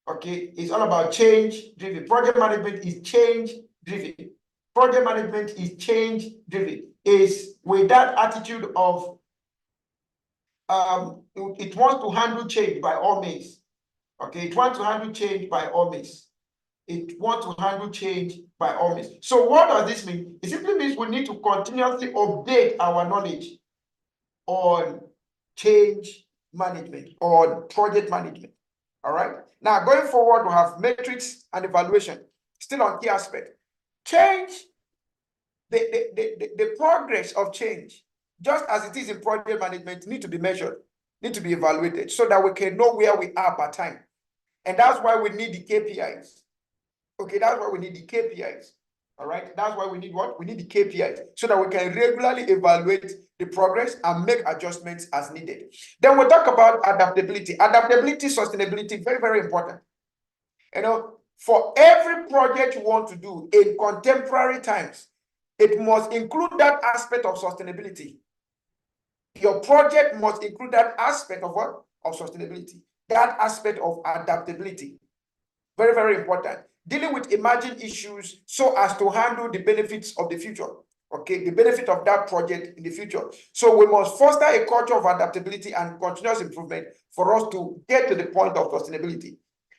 Okay, it's all about change driven. Project management is change driven. Project management is change driven. Is with that attitude of it wants to handle change by all means. Okay, it wants to handle change by all means. It wants to handle change by all means. So what does this mean? It simply means we need to continuously update our knowledge on change management, on project management. All right. Now, going forward, we have metrics and evaluation. Still on key aspect. Change, the progress of change, just as it is in project management, need to be measured, need to be evaluated so that we can know where we are per time. And that's why we need the KPIs. Okay, that's why we need the KPIs. All right, that's why we need what? We need the KPIs so that we can regularly evaluate the progress and make adjustments as needed. Then we'll talk about adaptability. Adaptability, sustainability, very, very important. You know, for every project you want to do in contemporary times, it must include that aspect of sustainability. Your project must include that aspect of what? Of sustainability, that aspect of adaptability. Very, very important. Dealing with emerging issues so as to handle the benefits of the future. Okay, the benefit of that project in the future. So we must foster a culture of adaptability and continuous improvement for us to get to the point of sustainability.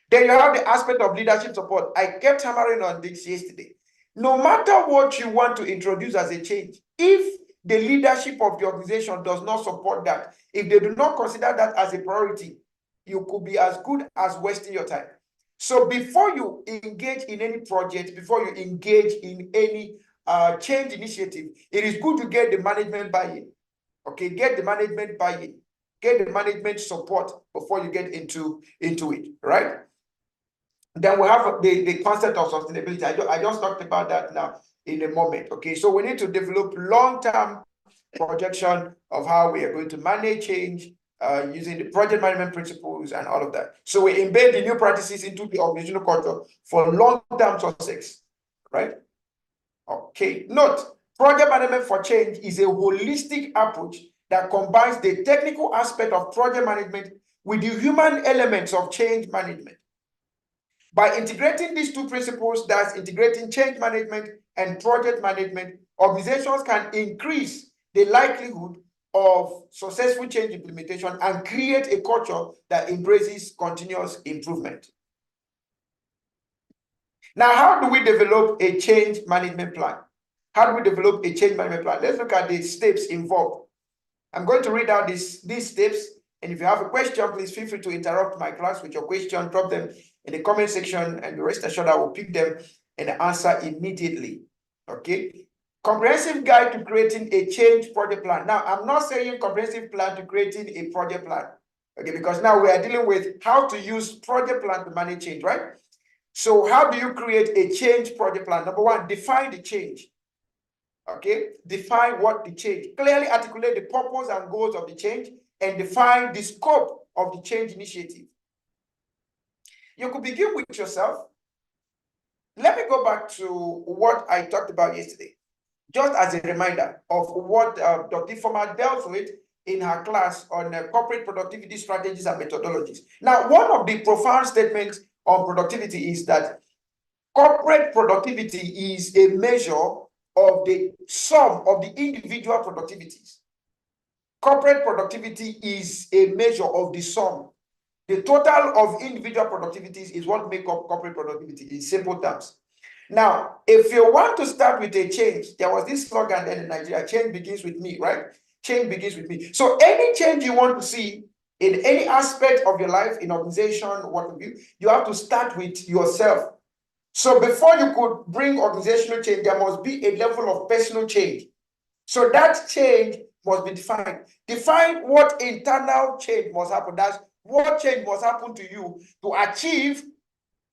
Then you have the aspect of leadership support. I kept hammering on this yesterday. No matter what you want to introduce as a change, if the leadership of the organization does not support that, if they do not consider that as a priority, you could be as good as wasting your time. So before you engage in any project, before you engage in any change initiative, it is good to get the management buy-in. Okay, get the management buy-in, get the management support before you get into it, right? Then we have the concept of sustainability. I just talked about that now in a moment. Okay, so we need to develop long-term projection of how we are going to manage change using the project management principles and all of that. So we embed the new practices into the organizational culture for long-term success, right? Okay, note, project management for change is a holistic approach that combines the technical aspect of project management with the human elements of change management. By integrating these two principles, that's integrating change management and project management, organizations can increase the likelihood of successful change implementation and create a culture that embraces continuous improvement. Now, how do we develop a change management plan? How do we develop a change management plan? Let's look at the steps involved. I'm going to read out these steps, and if you have a question, please feel free to interrupt my class with your question, drop them in the comment section, and rest assured I will pick them and answer immediately. Okay. Comprehensive guide to creating a change project plan. Now, I'm not saying comprehensive plan to creating a project plan. Okay, because now we are dealing with how to use project plan to manage change, right? So how do you create a change project plan? Number one, define the change. Okay, define what the change. Clearly articulate the purpose and goals of the change and define the scope of the change initiative. You could begin with yourself. Let me go back to what I talked about yesterday, just as a reminder of what Dr. Ifoma dealt with in her class on corporate productivity strategies and methodologies. Now, one of the profound statements on productivity is that corporate productivity is a measure of the sum of the individual productivities. Corporate productivity is a measure of the sum The total of individual productivities is what make up corporate productivity in simple terms. Now, if you want to start with a change, there was this slogan then in Nigeria, change begins with me, right? Change begins with me. So any change you want to see in any aspect of your life, in organization, what have you, you have to start with yourself. So before you could bring organizational change, there must be a level of personal change. So that change must be defined. Define what internal change must happen. That's what change must happen to you to achieve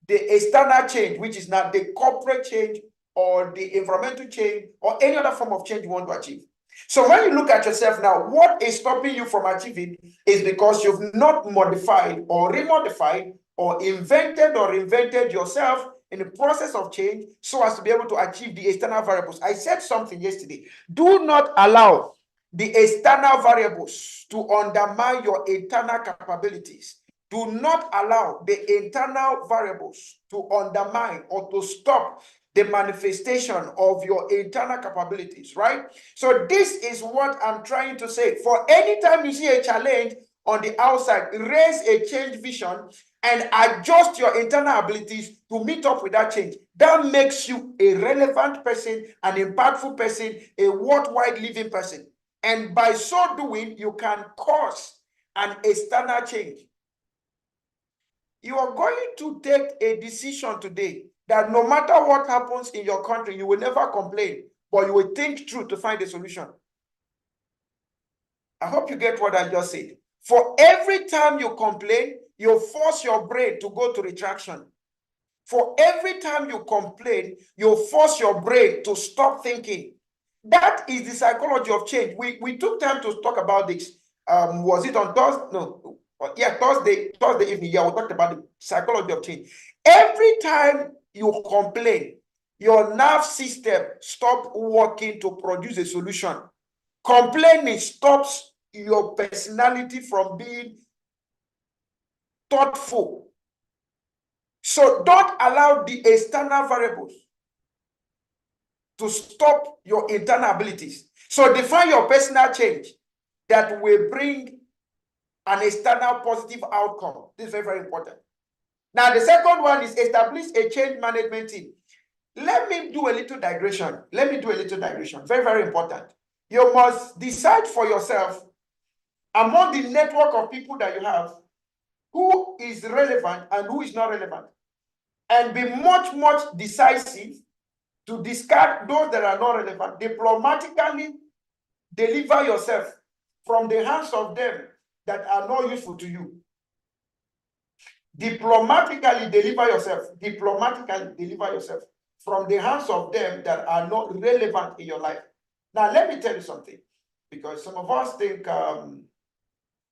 the external change, which is not the corporate change or the environmental change or any other form of change you want to achieve. So when you look at yourself now, what is stopping you from achieving is because you've not modified or remodified or invented or reinvented yourself in the process of change so as to be able to achieve the external variables. I said something yesterday. Do not allow the external variables to undermine your internal capabilities. Do not allow the internal variables to undermine or to stop the manifestation of your internal capabilities, right? So this is what I'm trying to say. For any time you see a challenge on the outside, raise a change vision and adjust your internal abilities to meet up with that change. That makes you a relevant person, an impactful person, a worldwide living person. And by so doing, you can cause an external change. You are going to take a decision today that no matter what happens in your country, you will never complain, but you will think through to find a solution. I hope you get what I just said. For every time you complain, you force your brain to go to retraction. For every time you complain, you force your brain to stop thinking. That is the psychology of change. We took time to talk about this. Was it on Thursday? No. Yeah, Thursday evening. Yeah, we talked about the psychology of change. Every time you complain, your nerve system stops working to produce a solution. Complaining stops your personality from being thoughtful. So don't allow the external variables to stop your internal abilities. So define your personal change that will bring an external positive outcome. This is very, very important. Now, the second one is establish a change management team. Let me do a little digression. Very, very important. You must decide for yourself among the network of people that you have who is relevant and who is not relevant. And be much, much decisive to discard those that are not relevant. Diplomatically deliver yourself from the hands of them that are not useful to you. Diplomatically deliver yourself from the hands of them that are not relevant in your life. Now, let me tell you something, because some of us think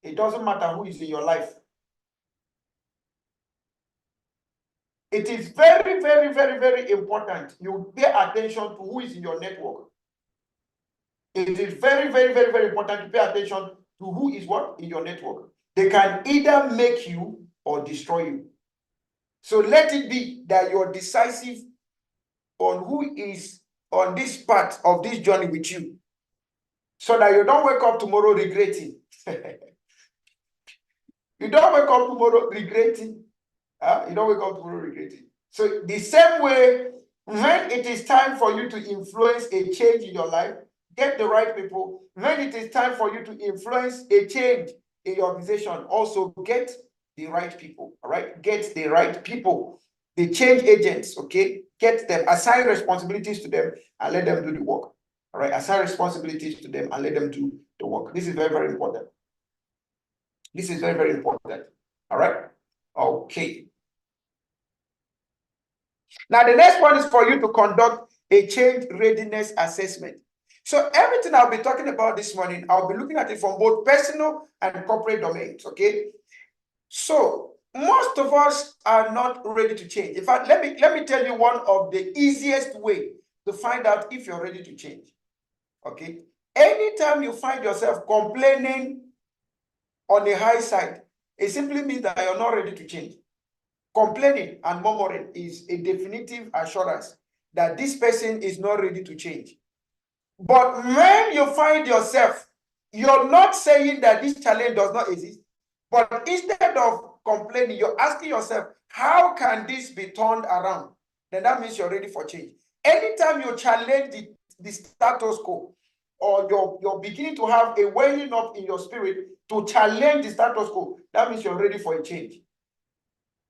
it doesn't matter who is in your life. It is very, very, very, very important you pay attention to who is in your network. It is very, very, very, very important to pay attention to who is what in your network. They can either make you or destroy you. So let it be that you're decisive on who is on this part of this journey with you, so that you don't wake up tomorrow regretting. You don't wake up tomorrow regretting. So the same way, when it is time for you to influence a change in your life, get the right people. When it is time for you to influence a change in your organization, also get the right people, all right? Get the right people, the change agents, okay? Get them, assign responsibilities to them and let them do the work, all right? Assign responsibilities to them and let them do the work. This is very, very important. This is very, very important, all right? Okay. Now, the next one is for you to conduct a change readiness assessment. So everything I'll be talking about this morning, I'll be looking at it from both personal and corporate domains, okay? So most of us are not ready to change. In fact, let me tell you one of the easiest way to find out if you're ready to change, okay? Anytime you find yourself complaining on the high side, it simply means that you're not ready to change. Complaining and murmuring is a definitive assurance that this person is not ready to change. But when you find yourself, you're not saying that this challenge does not exist, but instead of complaining, you're asking yourself, how can this be turned around? Then that means you're ready for change. Anytime you challenge the status quo, or you're beginning to have a welling up in your spirit to challenge the status quo, that means you're ready for a change.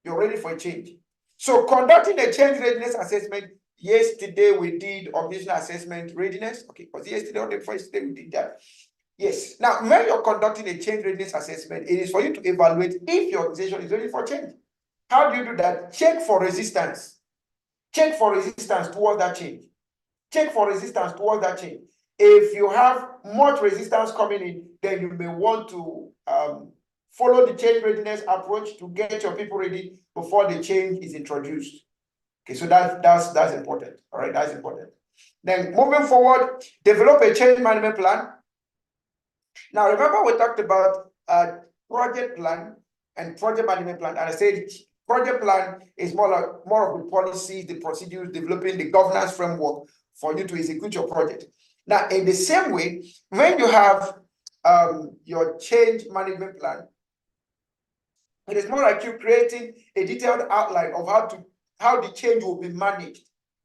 You're ready for a change. So conducting a change readiness assessment, yesterday we did organizational assessment readiness. Okay, was it yesterday or the first day we did that? Yes. Now, when you're conducting a change readiness assessment, it is for you to evaluate if your organization is ready for change. How do you do that? Check for resistance. Check for resistance towards that change. Check for resistance towards that change. If you have much resistance coming in, then you may want to follow the change readiness approach to get your people ready before the change is introduced. Okay, so that's important. All right, that's important. Then moving forward, develop a change management plan. Now, remember we talked about project plan and project management plan, and I said project plan is more of the policies, the procedures, developing the governance framework for you to execute your project. Now, in the same way, when you have your change management plan, it is more like you creating a detailed outline of how the change will be managed.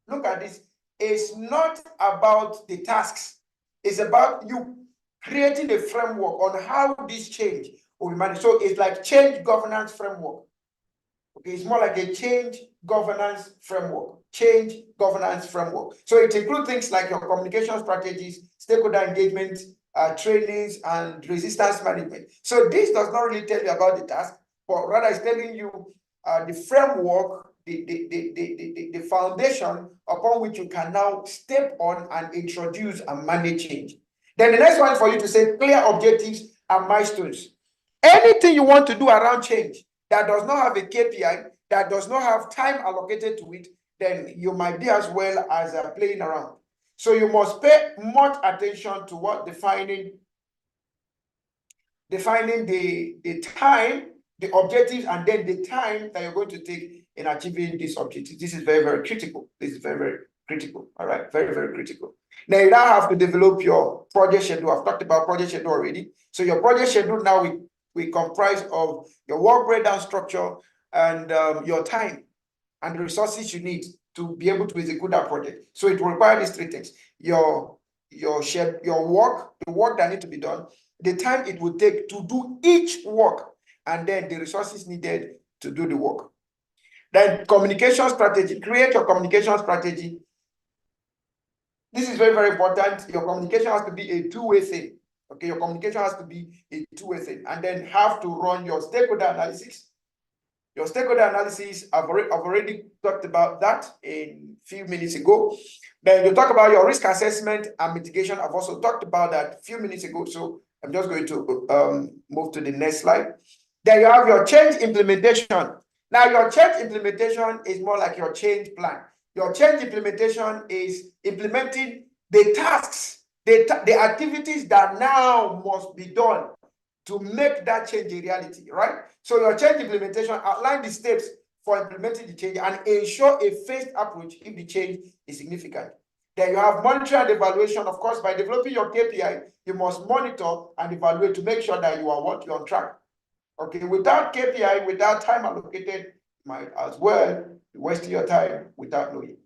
Look at this. It's not about the tasks. It's about you creating a framework on how this change will be managed. So it's like change governance framework. Okay, it's more like a change governance framework. Change governance framework. So it includes things like your communication strategies, stakeholder engagement, trainings, and resistance management. So this does not really tell you about the task, but rather it's telling you the framework, the foundation upon which you can now step on and introduce and manage change. Then the next one is for you to set clear objectives and milestones. Anything you want to do around change that does not have a KPI, that does not have time allocated to it, then you might be as well as playing around. So you must pay much attention to what defining the time, the objectives, and then the time that you're going to take in achieving these objectives. This is very, very critical. This is very, very critical. All right, very, very critical. Now you now have to develop your project schedule. I've talked about project schedule already. So your project schedule now we comprise of your work breakdown structure and your time and the resources you need to be able to execute that project. So it will require these three things: your work, the work that needs to be done, the time it will take to do each work, and then the resources needed to do the work. Then communication strategy. Create your communication strategy. This is very, very important. Your communication has to be a two-way thing. Okay, your communication has to be a two-way thing, and then have to run your stakeholder analysis. Your stakeholder analysis, I've already talked about that a few minutes ago. Then you talk about your risk assessment and mitigation. I've also talked about that a few minutes ago. So I'm just going to move to the next slide. Then you have your change implementation. Now, your change implementation is more like your change plan. Your change implementation is implementing the tasks, the activities that now must be done to make that change a reality, right? So your change implementation outline the steps for implementing the change and ensure a phased approach if the change is significant. Then you have monitoring and evaluation. Of course, by developing your KPI, you must monitor and evaluate to make sure that you are you're on track. Okay, without KPI, without time allocated, you might as well be wasting your time without knowing.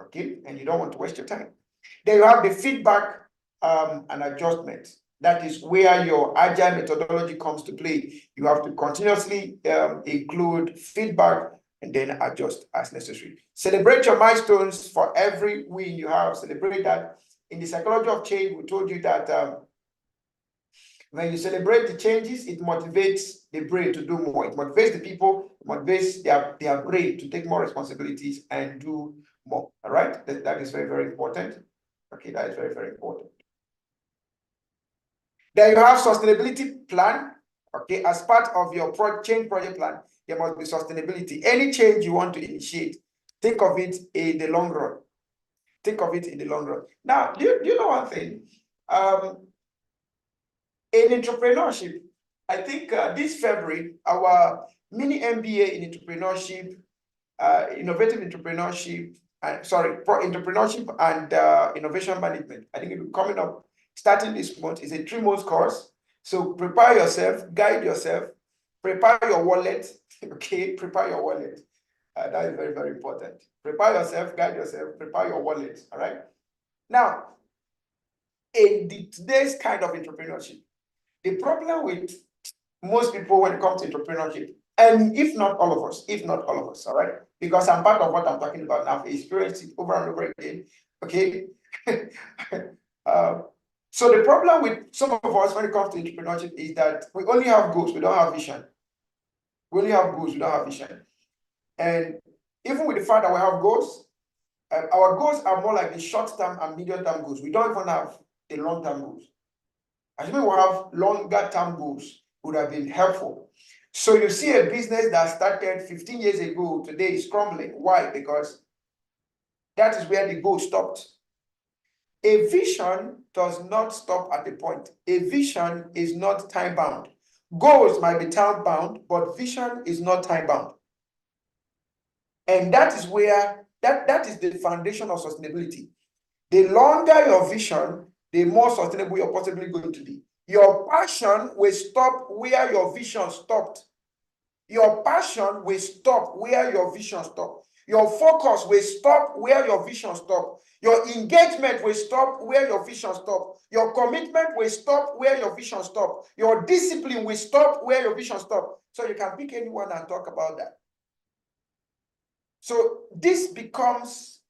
Okay, and you don't want to waste your time. Then you have the feedback and adjustment. That is where your agile methodology comes to play. You have to continuously include feedback and then adjust as necessary. Celebrate your milestones. For every win you have, celebrate that. In the psychology of change, we told you that when you celebrate the changes, it motivates the brain to do more. It motivates the people, it motivates their brain to take more responsibilities and do more. All right, that is very, very important. Okay, that is very, very important. Then you have sustainability plan. Okay, as part of your change project plan, there must be sustainability. Any change you want to initiate, think of it in the long run. Think of it in the long run. Now, do you know one thing? In entrepreneurship, I think this February, our mini MBA in entrepreneurship, innovative entrepreneurship, entrepreneurship and innovation management, I think it will be coming up starting this month. It's a 3-month course. So prepare yourself, guide yourself, Prepare your wallet. Okay, prepare your wallet. That is very, very important. Prepare yourself, guide yourself, prepare your wallet. All right. Now, in today's kind of entrepreneurship, the problem with most people when it comes to entrepreneurship, and if not all of us, all right, because I'm part of what I'm talking about now, I've experienced it over and over again. Okay. So the problem with some of us when it comes to entrepreneurship is that we only have goals, we don't have vision. We only have goals, we don't have vision. And even with the fact that we have goals, our goals are more like the short-term and medium-term goals. We don't even have the long-term goals. Assuming we have longer-term goals, would have been helpful. So you see a business that started 15 years ago, today is crumbling. Why? Because that is where the goal stopped. A vision does not stop at a point. A vision is not time-bound. Goals might be time-bound, but vision is not time-bound. And that is where, that is the foundation of sustainability. The longer your vision, the more sustainable you're possibly going to be. Your passion will stop where your vision stopped. Your passion will stop where your vision stopped. Your focus will stop where your vision stopped. Your engagement will stop where your vision stopped. Your commitment will stop where your vision stopped. Your discipline will stop where your vision stopped. So you can pick anyone and talk about that. So this becomes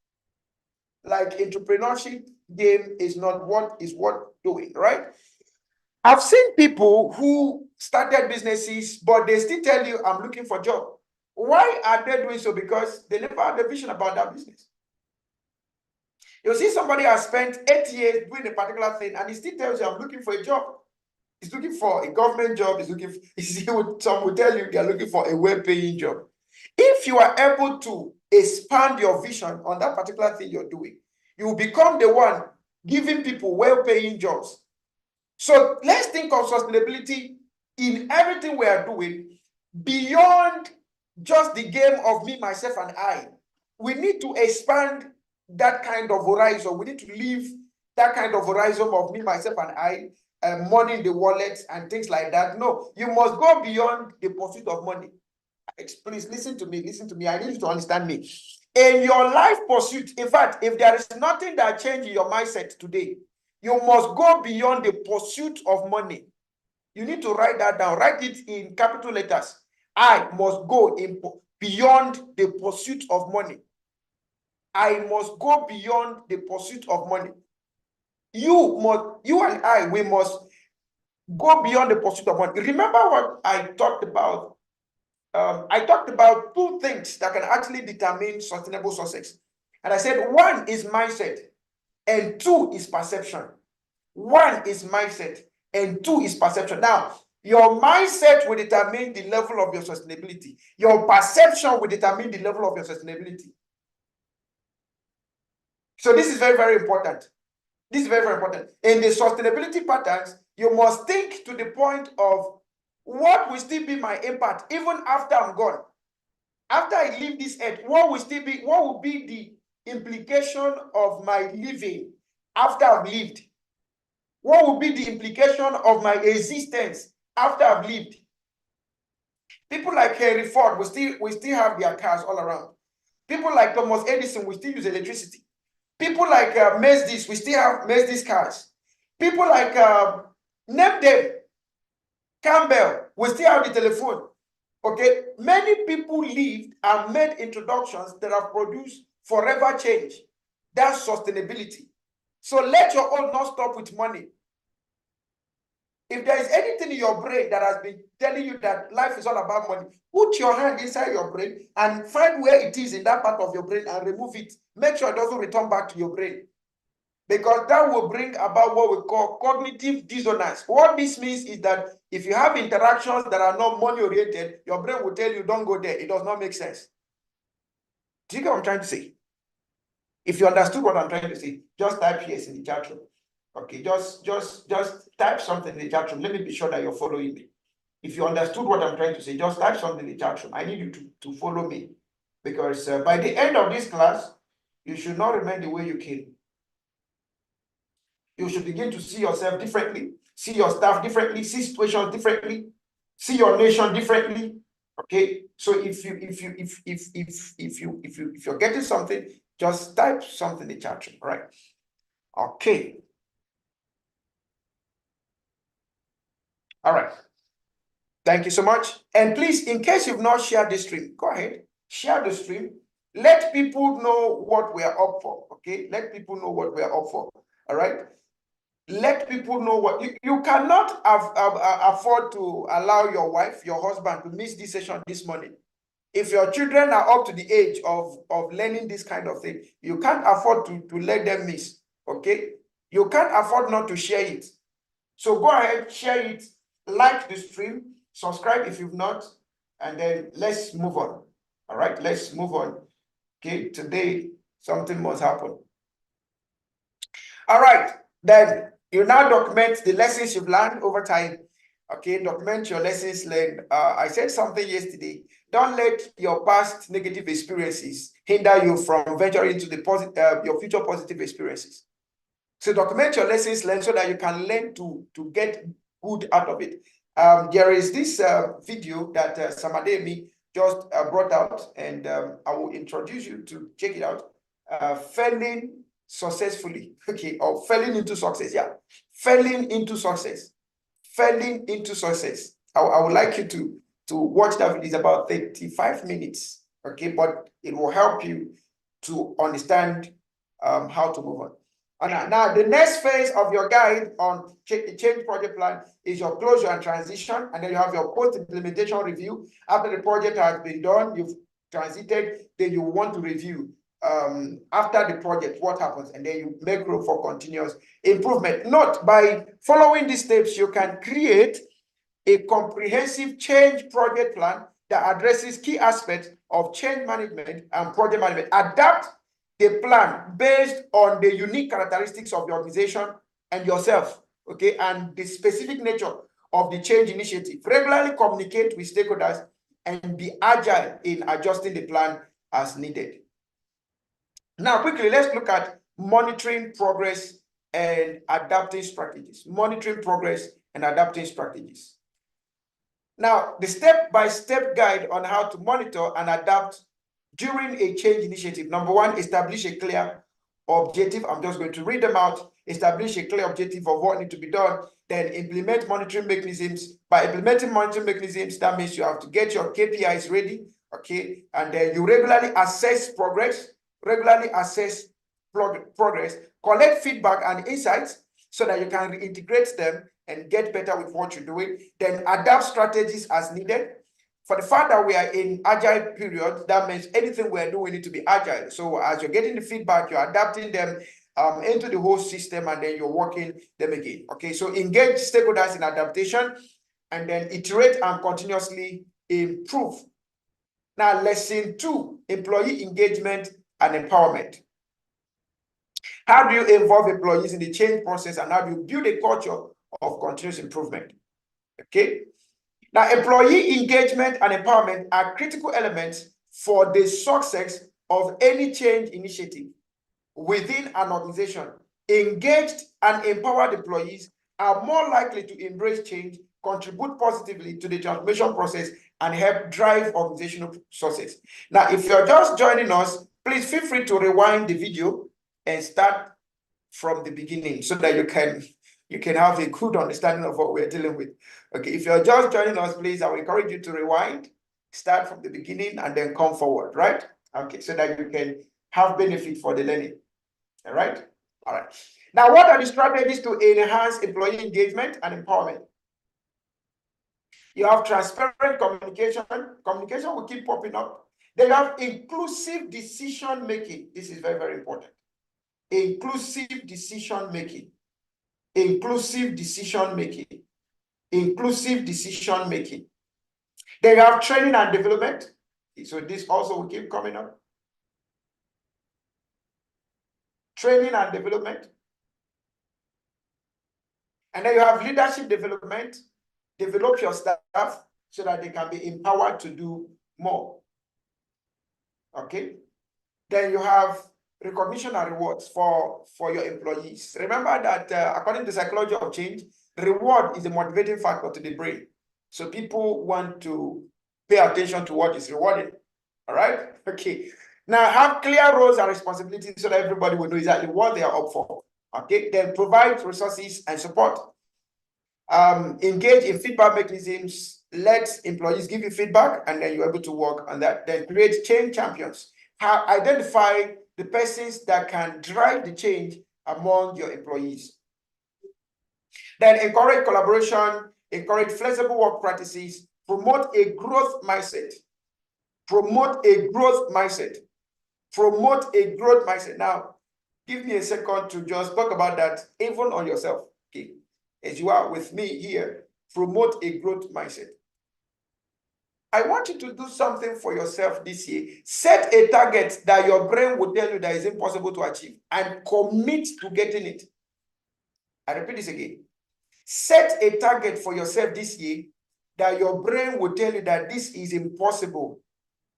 like entrepreneurship game is not what is worth doing, right? I've seen people who started businesses, but they still tell you, I'm looking for a job. Why are they doing so? Because they never had a vision about that business. You see, somebody has spent 8 years doing a particular thing, and he still tells you, I'm looking for a job. He's looking for a government job. He's looking for, some will tell you they're looking for a well-paying job. If you are able to expand your vision on that particular thing you're doing, you will become the one giving people well-paying jobs. So let's think of sustainability in everything we are doing beyond just the game of me, myself, and I. We need to expand that kind of horizon. We need to leave that kind of horizon of me, myself, and I, money in the wallet and things like that. No, you must go beyond the pursuit of money. Please listen to me. Listen to me. I need you to understand me. In your life pursuit, in fact, if there is nothing that changes your mindset today, you must go beyond the pursuit of money. You need to write that down. Write it in capital letters. I must go beyond the pursuit of money. I must go beyond the pursuit of money. You and I, we must go beyond the pursuit of money. Remember what I talked about? I talked about two things that can actually determine sustainable success. And I said one is mindset and two is perception. One is mindset and two is perception. Now, your mindset will determine the level of your sustainability. Your perception will determine the level of your sustainability. So this is very, very important. This is very, very important. In the sustainability patterns, you must think to the point of what will still be my impact even after I'm gone. After I leave this earth, what will be the implication of my living after I've lived? What will be the implication of my existence after I've lived? People like Henry Ford will still have their cars all around. People like Thomas Edison will still use electricity. People like Mercedes, we still have Mercedes cars. People like, name them, Campbell, we still have the telephone. Okay, many people lived and made introductions that have produced forever change. That's sustainability. So let your own not stop with money. If there is anything in your brain that has been telling you that life is all about money, put your hand inside your brain and find where it is in that part of your brain and remove it. Make sure it doesn't return back to your brain. Because that will bring about what we call cognitive dissonance. What this means is that if you have interactions that are not money-oriented, your brain will tell you, don't go there. It does not make sense. Do you get what I'm trying to say? If you understood what I'm trying to say, just type yes in the chat room. Okay, just type something in the chat room. Let me be sure that you're following me. If you understood what I'm trying to say, just type something in the chat room. I need you to follow me. Because by the end of this class, you should not remain the way you came. You should begin to see yourself differently, see your staff differently, see situations differently. see your nation differently. Okay, so if you're getting something, just type something in the chat room, right? Okay. All right. Thank you so much. And please, in case you've not shared this stream, go ahead, share the stream. Let people know what we are up for. Okay, let people know what we are up for. All right. Let people know what you cannot afford to allow your wife, your husband to miss this session this morning. If your children are up to the age of learning this kind of thing, you can't afford to let them miss. Okay, you can't afford not to share it. So go ahead, share it, like the stream, subscribe if you've not, and then let's move on. All right, let's move on. Okay, today something must happen. All right, then you now document the lessons you've learned over time. Okay, document your lessons learned. I said something yesterday. Don't let your past negative experiences hinder you from venturing into the your future positive experiences. So document your lessons learned so that you can learn to get good out of it. There is this video that Samademi just brought out, and I will introduce you to check it out. Failing successfully, okay, or failing into success. Yeah, failing into success. Failing into success. I would like you to watch that video. It's about 35 minutes, okay, but it will help you to understand how to move on. Now, the next phase of your guide on change project plan is your closure and transition, and then you have your post-implementation review. After the project has been done, you've transited, then you want to review after the project, what happens, and then you make room for continuous improvement. Note, by following these steps, you can create a comprehensive change project plan that addresses key aspects of change management and project management. Adapt the plan based on the unique characteristics of the organization and yourself, okay, and the specific nature of the change initiative. Regularly communicate with stakeholders and be agile in adjusting the plan as needed. Now, quickly, let's look at monitoring progress and adapting strategies. Monitoring progress and adapting strategies. Now, the step-by-step guide on how to monitor and adapt during a change initiative. Number one, establish a clear objective. I'm just going to read them out. Establish a clear objective of what needs to be done. Then implement monitoring mechanisms. By implementing monitoring mechanisms, that means you have to get your KPIs ready, okay? And then you regularly assess progress, collect feedback and insights so that you can reintegrate them and get better with what you're doing. Then adapt strategies as needed. For the fact that we are in agile period, that means anything we're doing, we need to be agile. So as you're getting the feedback, you're adapting them into the whole system, and then you're working them again. Okay, so engage stakeholders in adaptation, and then iterate and continuously improve. Now, lesson 2, employee engagement and empowerment. How do you involve employees in the change process, and how do you build a culture of continuous improvement? Okay. Now, employee engagement and empowerment are critical elements for the success of any change initiative within an organization. Engaged and empowered employees are more likely to embrace change, contribute positively to the transformation process, and help drive organizational success. Now, if you're just joining us, please feel free to rewind the video and start from the beginning so that you can have a good understanding of what we're dealing with. Okay, if you're just joining us, please, I will encourage you to rewind, start from the beginning, and then come forward, right? Okay, so that you can have benefit for the learning. All right? All right. Now, what are the strategies to enhance employee engagement and empowerment? You have transparent communication. Communication will keep popping up. Then you have inclusive decision making. This is very, very important. Inclusive decision making. Inclusive decision making. Inclusive decision making. Then you have training and development. So this also will keep coming up. Training and development. And then you have leadership development. Develop your staff so that they can be empowered to do more. Okay. Then you have recognition and rewards for your employees. Remember that according to psychology of change, reward is a motivating factor to the brain. So people want to pay attention to what is rewarding. All right? Okay. Now have clear roles and responsibilities so that everybody will know exactly what they are up for. Okay. Then provide resources and support. Engage in feedback mechanisms. Let employees give you feedback, and then you're able to work on that. Then create change champions. Identify the persons that can drive the change among your employees. Then encourage collaboration, encourage flexible work practices, promote a growth mindset. Promote a growth mindset. Promote a growth mindset. Now, give me a second to just talk about that, even on yourself. Okay, as you are with me here, promote a growth mindset. I want you to do something for yourself this year. Set a target that your brain will tell you that is impossible to achieve, and commit to getting it. I repeat this again. Set a target for yourself this year that your brain will tell you that this is impossible.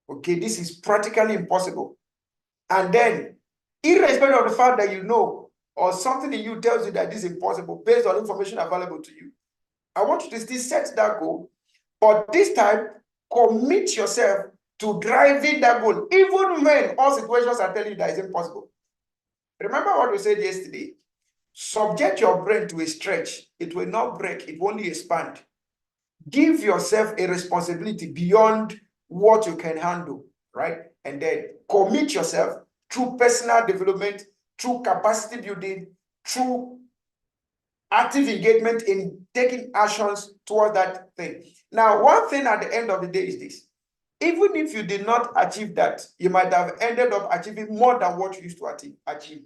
Okay, this is practically impossible. And then, irrespective of the fact that you know, or something in you tells you that this is impossible based on information available to you, I want you to still set that goal, but this time, commit yourself to driving that goal, even when all situations are telling you that it's impossible. Remember what we said yesterday? Subject your brain to a stretch. It will not break, it will only expand. Give yourself a responsibility beyond what you can handle, right? And then commit yourself through personal development, through capacity building, through active engagement in taking actions towards that thing. Now, one thing at the end of the day is this. Even if you did not achieve that, you might have ended up achieving more than what you used to achieve.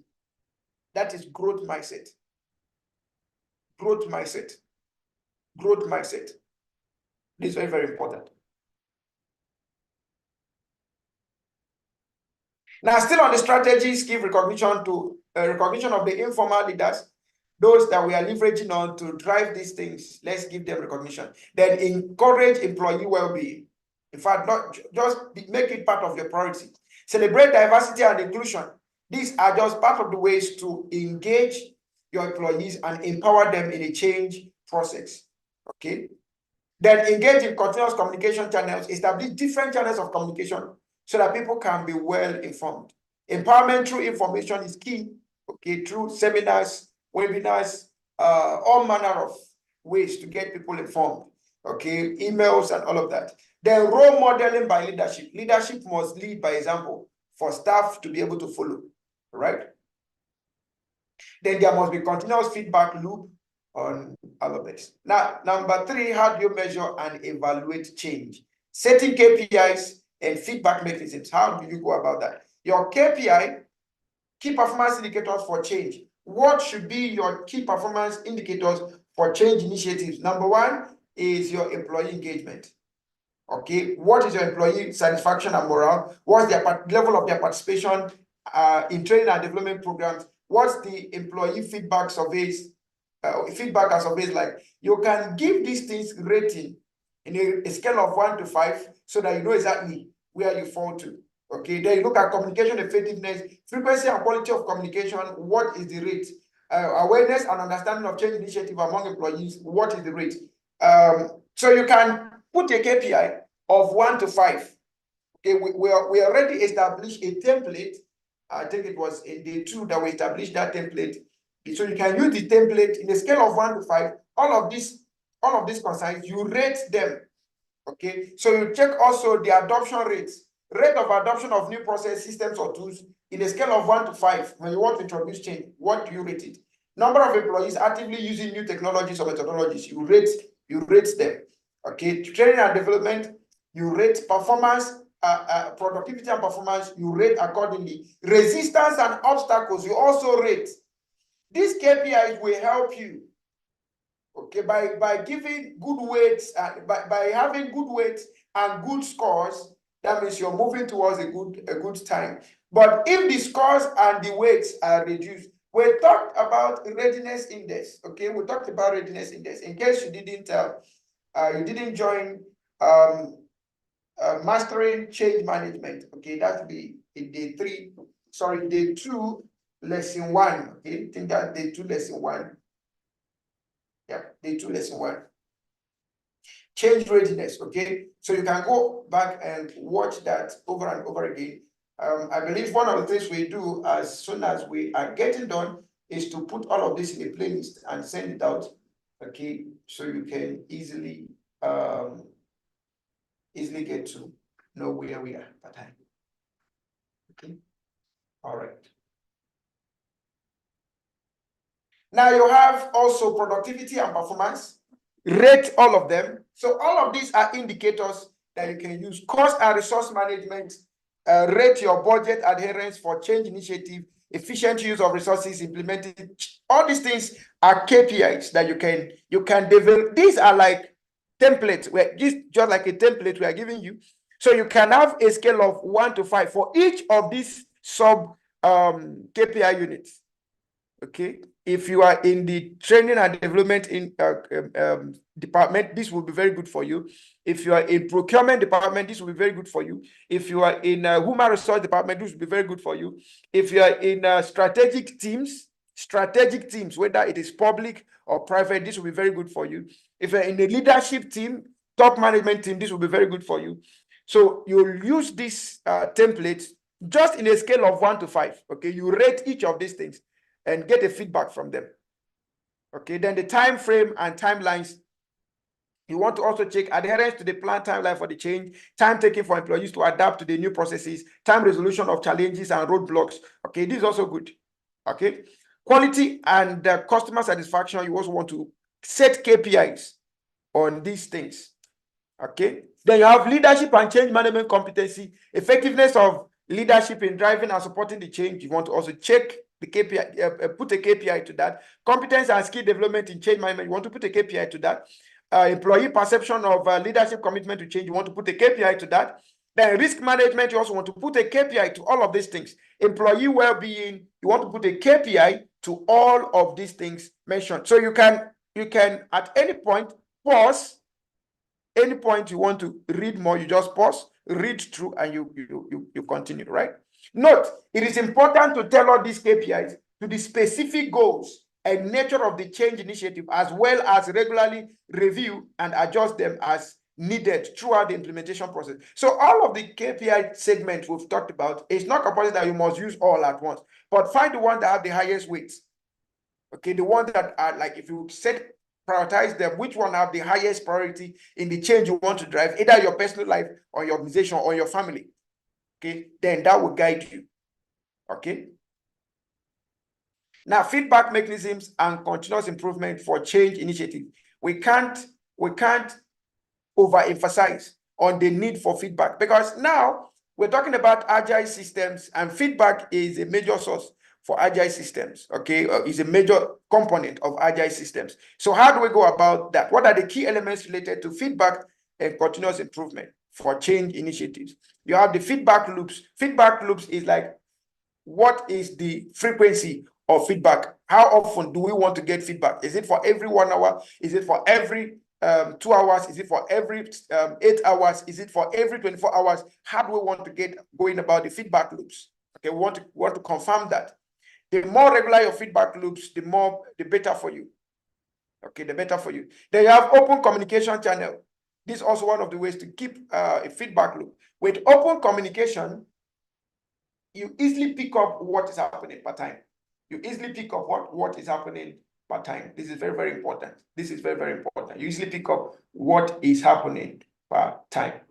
That is growth mindset. Growth mindset. Growth mindset. This is very, very important. Now, still on the strategies, give recognition to recognition of the informal leaders, those that we are leveraging on to drive these things. Let's give them recognition. Then encourage employee well-being. In fact, not just make it part of your priority. Celebrate diversity and inclusion. These are just part of the ways to engage your employees and empower them in a change process. Okay. Then engage in continuous communication channels. Establish different channels of communication so that people can be well informed. Empowerment through information is key. Okay, through seminars, webinars, all manner of ways to get people informed. Okay, emails and all of that. Then role modeling by leadership. Leadership must lead by example for staff to be able to follow. Right? Then there must be continuous feedback loop on all of this. Now, number 3, how do you measure and evaluate change? Setting KPIs and feedback mechanisms. How do you go about that? Your KPI, key performance indicators for change. What should be your key performance indicators for change initiatives? Number 1 is your employee engagement. Okay, what is your employee satisfaction and morale? What's their level of their participation in training and development programs? What's the employee feedback surveys? Feedback and surveys like. You can give these things rating in a scale of 1 to 5 so that you know exactly where you fall to. Okay, then you look at communication effectiveness, frequency and quality of communication. What is the rate? Awareness and understanding of change initiative among employees. What is the rate? So you can put a KPI of 1 to 5. Okay, we already established a template. I think it was in day 2 that we established that template. So you can use the template in a scale of 1 to 5. All of these concerns, you rate them. Okay, so you check also the adoption rates, rate of adoption of new process systems or tools in a scale of 1 to 5. When you want to introduce change, what do you rate it? Number of employees actively using new technologies or methodologies, you rate them. Okay, training and development, you rate performance, productivity and performance, you rate accordingly. Resistance and obstacles, you also rate. These KPIs will help you, okay, by giving good weights, by having good weights and good scores. That means you're moving towards a good time. But if the scores and the weights are reduced, we talked about readiness index. Okay, we talked about readiness index. In case you didn't join mastering change management. Okay, that will be in day 2, lesson 1. Okay, I think that day 2, lesson 1. Yeah, day 2, lesson 1. Change readiness, okay? So you can go back and watch that over and over again. I believe one of the things we do as soon as we are getting done is to put all of this in a playlist and send it out, okay? So you can easily get to know where we are at time. Okay, all right. Now you have also productivity and performance. Rate all of them. So all of these are indicators that you can use. Cost and resource management, rate your budget adherence for change initiative, efficient use of resources implemented. All these things are KPIs that you can develop. These are like templates. We're just like a template we are giving you. So you can have a scale of 1 to 5 for each of these sub KPI units. Okay, if you are in the training and development in department, this will be very good for you. If you are in procurement department, this will be very good for you. If you are in human resource department, this will be very good for you. If you are in strategic teams, whether it is public or private, this will be very good for you. If you're in a leadership team, top management team, this will be very good for you. So you'll use this template just in a scale of 1 to 5. Okay, you rate each of these things and get a feedback from them. Okay, then the time frame and timelines. You want to also check adherence to the planned timeline for the change, time taken for employees to adapt to the new processes, time resolution of challenges and roadblocks. Okay, this is also good. Okay, quality and customer satisfaction. You also want to set KPIs on these things. Okay, then you have leadership and change management competency, effectiveness of leadership in driving and supporting the change. You want to also check the KPI, put a KPI to that. Competence and skill development in change management. You want to put a KPI to that. Employee perception of leadership commitment to change. You want to put a KPI to that. Then risk management. You also want to put a KPI to all of these things. Employee well-being. You want to put a KPI to all of these things mentioned. So you can at any point pause. Any point you want to read more, you just pause, read through, and you continue, right? Note, it is important to tell all these KPIs to the specific goals and nature of the change initiative, as well as regularly review and adjust them as needed throughout the implementation process. So all of the KPI segments we've talked about, it's not compulsory that you must use all at once, but find the ones that have the highest weights. Okay, the ones that are like, if you prioritize them, which one have the highest priority in the change you want to drive, either your personal life or your organization or your family. Okay, then that will guide you. Okay. Now, feedback mechanisms and continuous improvement for change initiative. We can't overemphasize on the need for feedback, because now we're talking about agile systems, and feedback is a major source for agile systems. Okay, is a major component of agile systems. So how do we go about that? What are the key elements related to feedback and continuous improvement for change initiatives? You have the feedback loops. Feedback loops is like, what is the frequency of feedback? How often do we want to get feedback? Is it for every 1 hour? Is it for every 2 hours? Is it for every 8 hours? Is it for every 24 hours? How do we want to get going about the feedback loops? Okay, we want to confirm that. The more regular your feedback loops, the better for you. Okay, the better for you. Then you have open communication channel. This is also one of the ways to keep a feedback loop. With open communication, you easily pick up what is happening per time. You easily pick up what is happening per time. This is very, very important. This is very, very important. You easily pick up what is happening per time.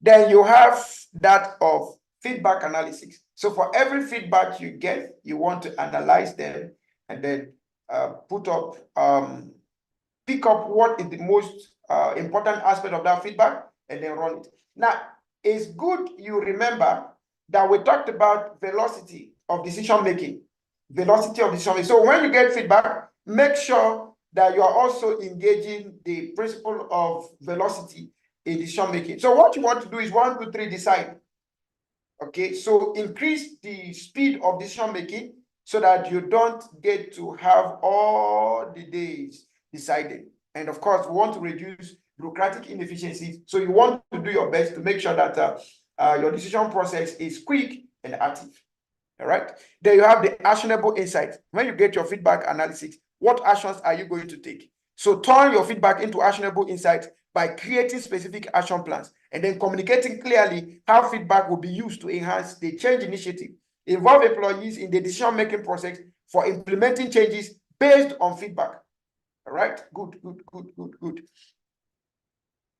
Then you have that of feedback analysis. So for every feedback you get, you want to analyze them and then pick up what is the most important aspect of that feedback and then run it. Now, it's good you remember that we talked about velocity of decision making. Velocity of decision making. So when you get feedback, make sure that you are also engaging the principle of velocity in decision making. So what you want to do is 1, 2, 3, decide. Okay, so increase the speed of decision making so that you don't get to have all the days deciding. And of course, we want to reduce bureaucratic inefficiencies. So you want to do your best to make sure that your decision process is quick and active. All right. Then you have the actionable insights. When you get your feedback analysis, what actions are you going to take? So turn your feedback into actionable insights by creating specific action plans and then communicating clearly how feedback will be used to enhance the change initiative. Involve employees in the decision-making process for implementing changes based on feedback. All right, good.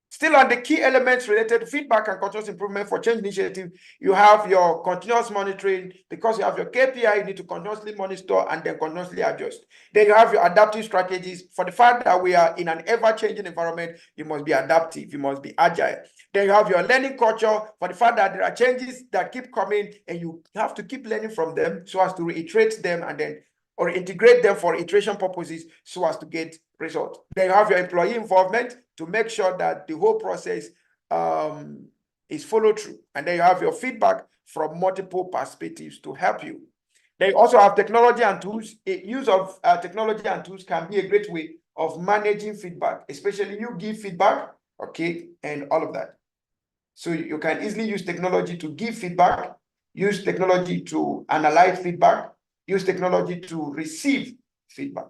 Still on the key elements related to feedback and continuous improvement for change initiative, you have your continuous monitoring. Because you have your KPI, you need to continuously monitor and then continuously adjust. Then you have your adaptive strategies. For the fact that we are in an ever-changing environment, you must be adaptive, you must be agile. Then you have your learning culture. For the fact that there are changes that keep coming and you have to keep learning from them so as to reiterate them and then or integrate them for iteration purposes so as to get results. Then you have your employee involvement to make sure that the whole process is followed through. And then you have your feedback from multiple perspectives to help you. Then you also have technology and tools. Use of technology and tools can be a great way of managing feedback, especially you give feedback, okay, and all of that. So you can easily use technology to give feedback, use technology to analyze feedback, use technology to receive feedback.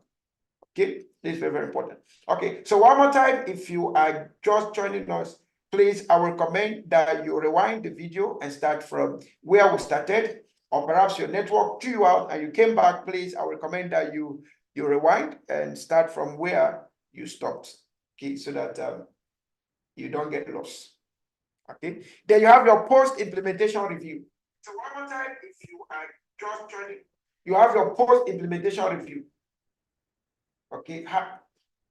Okay, this is very, very important. Okay, so one more time, if you are just joining us, please, I will recommend that you rewind the video and start from where we started, or perhaps your network threw you out and you came back. Please, I will recommend that you rewind and start from where you stopped. Okay, so that you don't get lost. Okay, then you have your post-implementation review. So one more time, if you are just joining, you have your post-implementation review. Okay,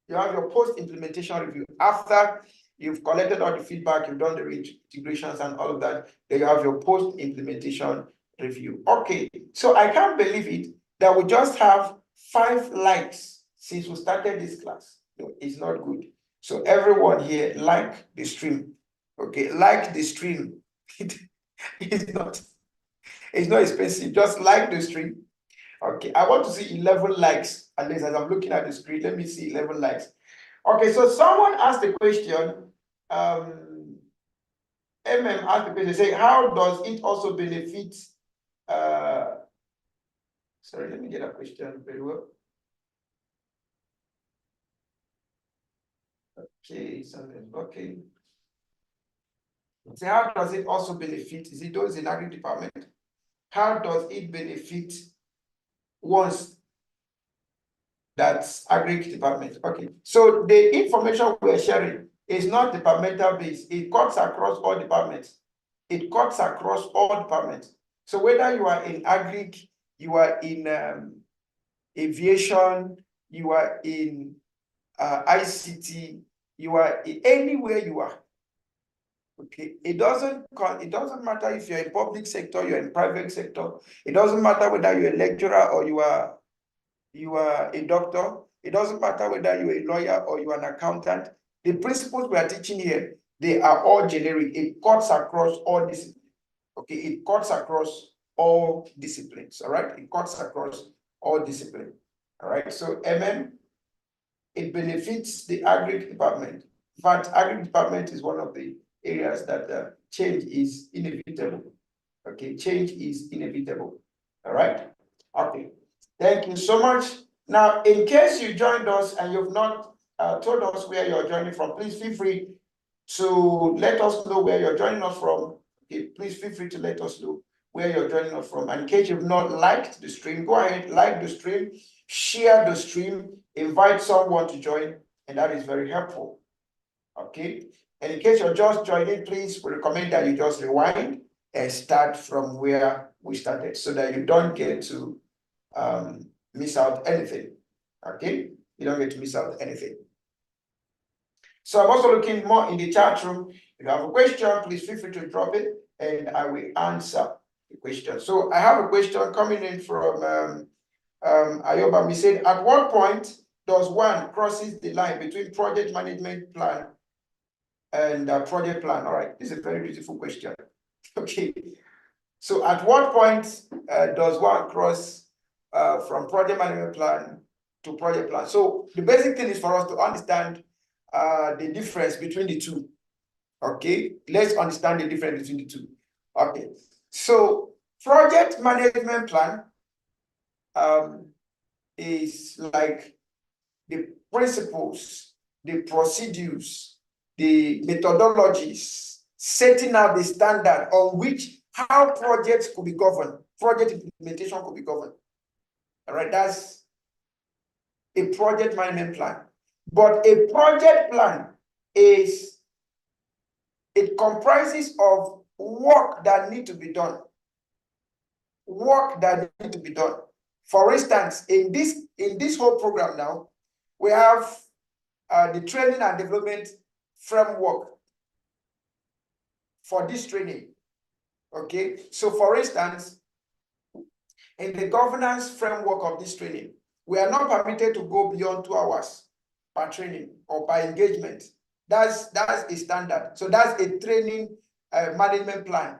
you have your post-implementation review. After you've collected all the feedback, you've done the integrations and all of that, then you have your post-implementation review. Okay, so I can't believe it that we just have 5 likes since we started this class. No, it's not good. So everyone here, like the stream. Okay, like the stream. it's not expensive. Just like the stream. Okay, I want to see 11 likes, at least as I'm looking at the screen. Let me see 11 likes. Okay, so someone asked a question. Asked the question, say, how does it also benefit? Sorry, let me get a question very well. Okay, something. Okay. So how does it also benefit? Is it those in agri department? How does it benefit once that's agri department? Okay, so the information we're sharing is not departmental based. It cuts across all departments. It cuts across all departments. So whether you are in agri, you are in aviation, you are in ICT, you are anywhere you are. Okay, it doesn't matter if you're in public sector, you're in private sector. It doesn't matter whether you're a lecturer or you are a doctor. It doesn't matter whether you're a lawyer or you're an accountant. The principles we are teaching here, they are all generic. It cuts across all disciplines. Okay, it cuts across all disciplines. All right, it cuts across all disciplines. All right, so it benefits the agri department. In fact, agri department is one of the areas that change is inevitable. Okay, change is inevitable. All right. Okay. Thank you so much. Now, in case you joined us and you've not told us where you're joining from, please feel free to let us know where you're joining us from. Okay, please feel free to let us know where you're joining us from. And in case you've not liked the stream, go ahead, like the stream, share the stream, invite someone to join, and that is very helpful. Okay. And in case you're just joining, please, we recommend that you just rewind and start from where we started so that you don't get to miss out anything. Okay, you don't get to miss out anything. So I'm also looking more in the chat room. If you have a question, please feel free to drop it and I will answer the question. So I have a question coming in from Ayoba. He said, at what point does one crosses the line between project management plan and project plan? All right, this is a very beautiful question. Okay, so at what point does one cross from project management plan to project plan? So the basic thing is for us to understand the difference between the two. Okay, let's understand the difference between the two. Okay, so project management plan is like the principles, the procedures, the methodologies, setting out the standard on which how projects could be governed, project implementation could be governed. All right, that's a project management plan. But a project plan it comprises of work that need to be done. Work that need to be done. For instance, in this whole program now, we have the training and development framework for this training. Okay, so for instance, in the governance framework of this training, we are not permitted to go beyond 2 hours per training or by engagement. That's a standard. So that's a training management plan.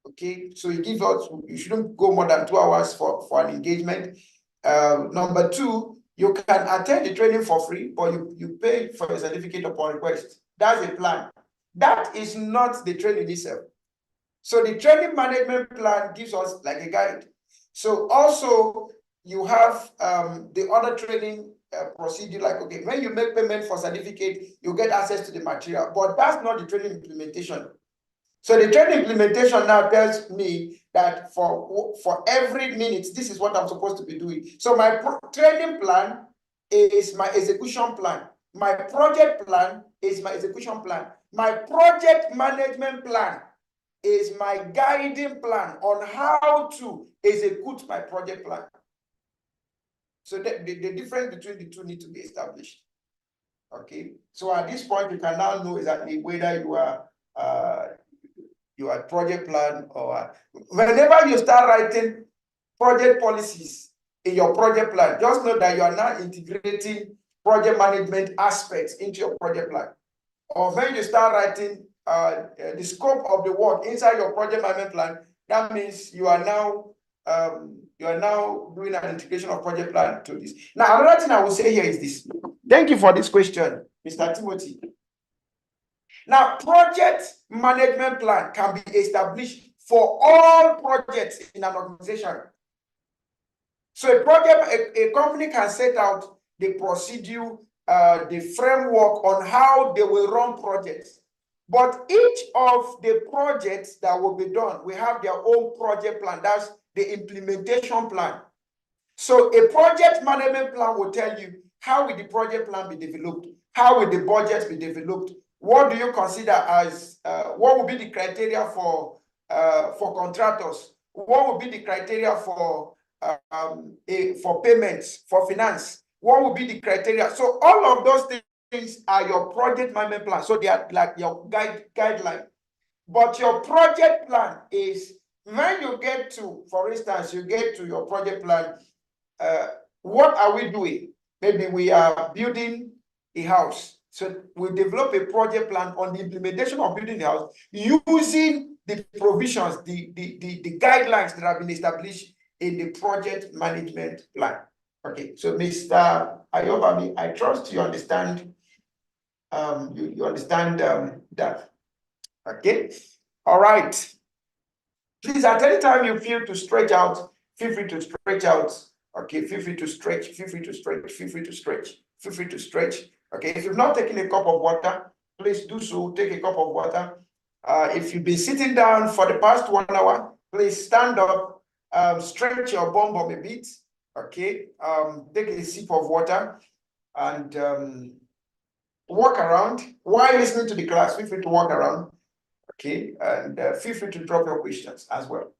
Okay, so you give us, you shouldn't go more than 2 hours for an engagement. Number 2, you can attend the training for free, but you pay for a certificate upon request. That's a plan. That is not the training itself. So the training management plan gives us like a guide. So also you have the other training procedure, like, okay, when you make payment for certificate, you get access to the material, but that's not the training implementation. So the training implementation now tells me that for every minute, this is what I'm supposed to be doing. So my training plan is my execution plan. My project plan is my execution plan. My project management plan is my guiding plan on how to execute my project plan. So the difference between the two need to be established. Okay, so at this point, you can now know exactly whether you are project plan or whenever you start writing project policies in your project plan, just know that you are now integrating project management aspects into your project plan. Or when you start writing the scope of the work inside your project management plan, that means you are now doing an integration of project plan to this. Now, another thing I will say here is this. Thank you for this question, Mr. Timothy. Now, project management plan can be established for all projects in an organization. So a company can set out the procedure, the framework on how they will run projects. But each of the projects that will be done will have their own project plan. That's the implementation plan. So a project management plan will tell you how will the project plan be developed, how will the budget be developed, what do you consider as what will be the criteria for contractors, what will be the criteria for payments, for finance, what will be the criteria. So all of those things are your project management plan. So they are like your guideline. But your project plan is when you get to, for instance, you get to your project plan, what are we doing? Maybe we are building a house. So we develop a project plan on the implementation of building the house using the provisions, the guidelines that have been established in the project management plan. Okay, so Mr. Ayobami, I trust you understand. You understand that. Okay, all right. Please, at any time you feel to stretch out, feel free to stretch out. Okay, feel free to stretch, feel free to stretch, feel free to stretch, feel free to stretch. Okay, if you've not taken a cup of water, please do so. Take a cup of water. If you've been sitting down for the past 1 hour, please stand up, stretch your bum a bit. Okay, take a sip of water and walk around while listening to the class. Feel free to walk around. Okay, and feel free to drop your questions as well.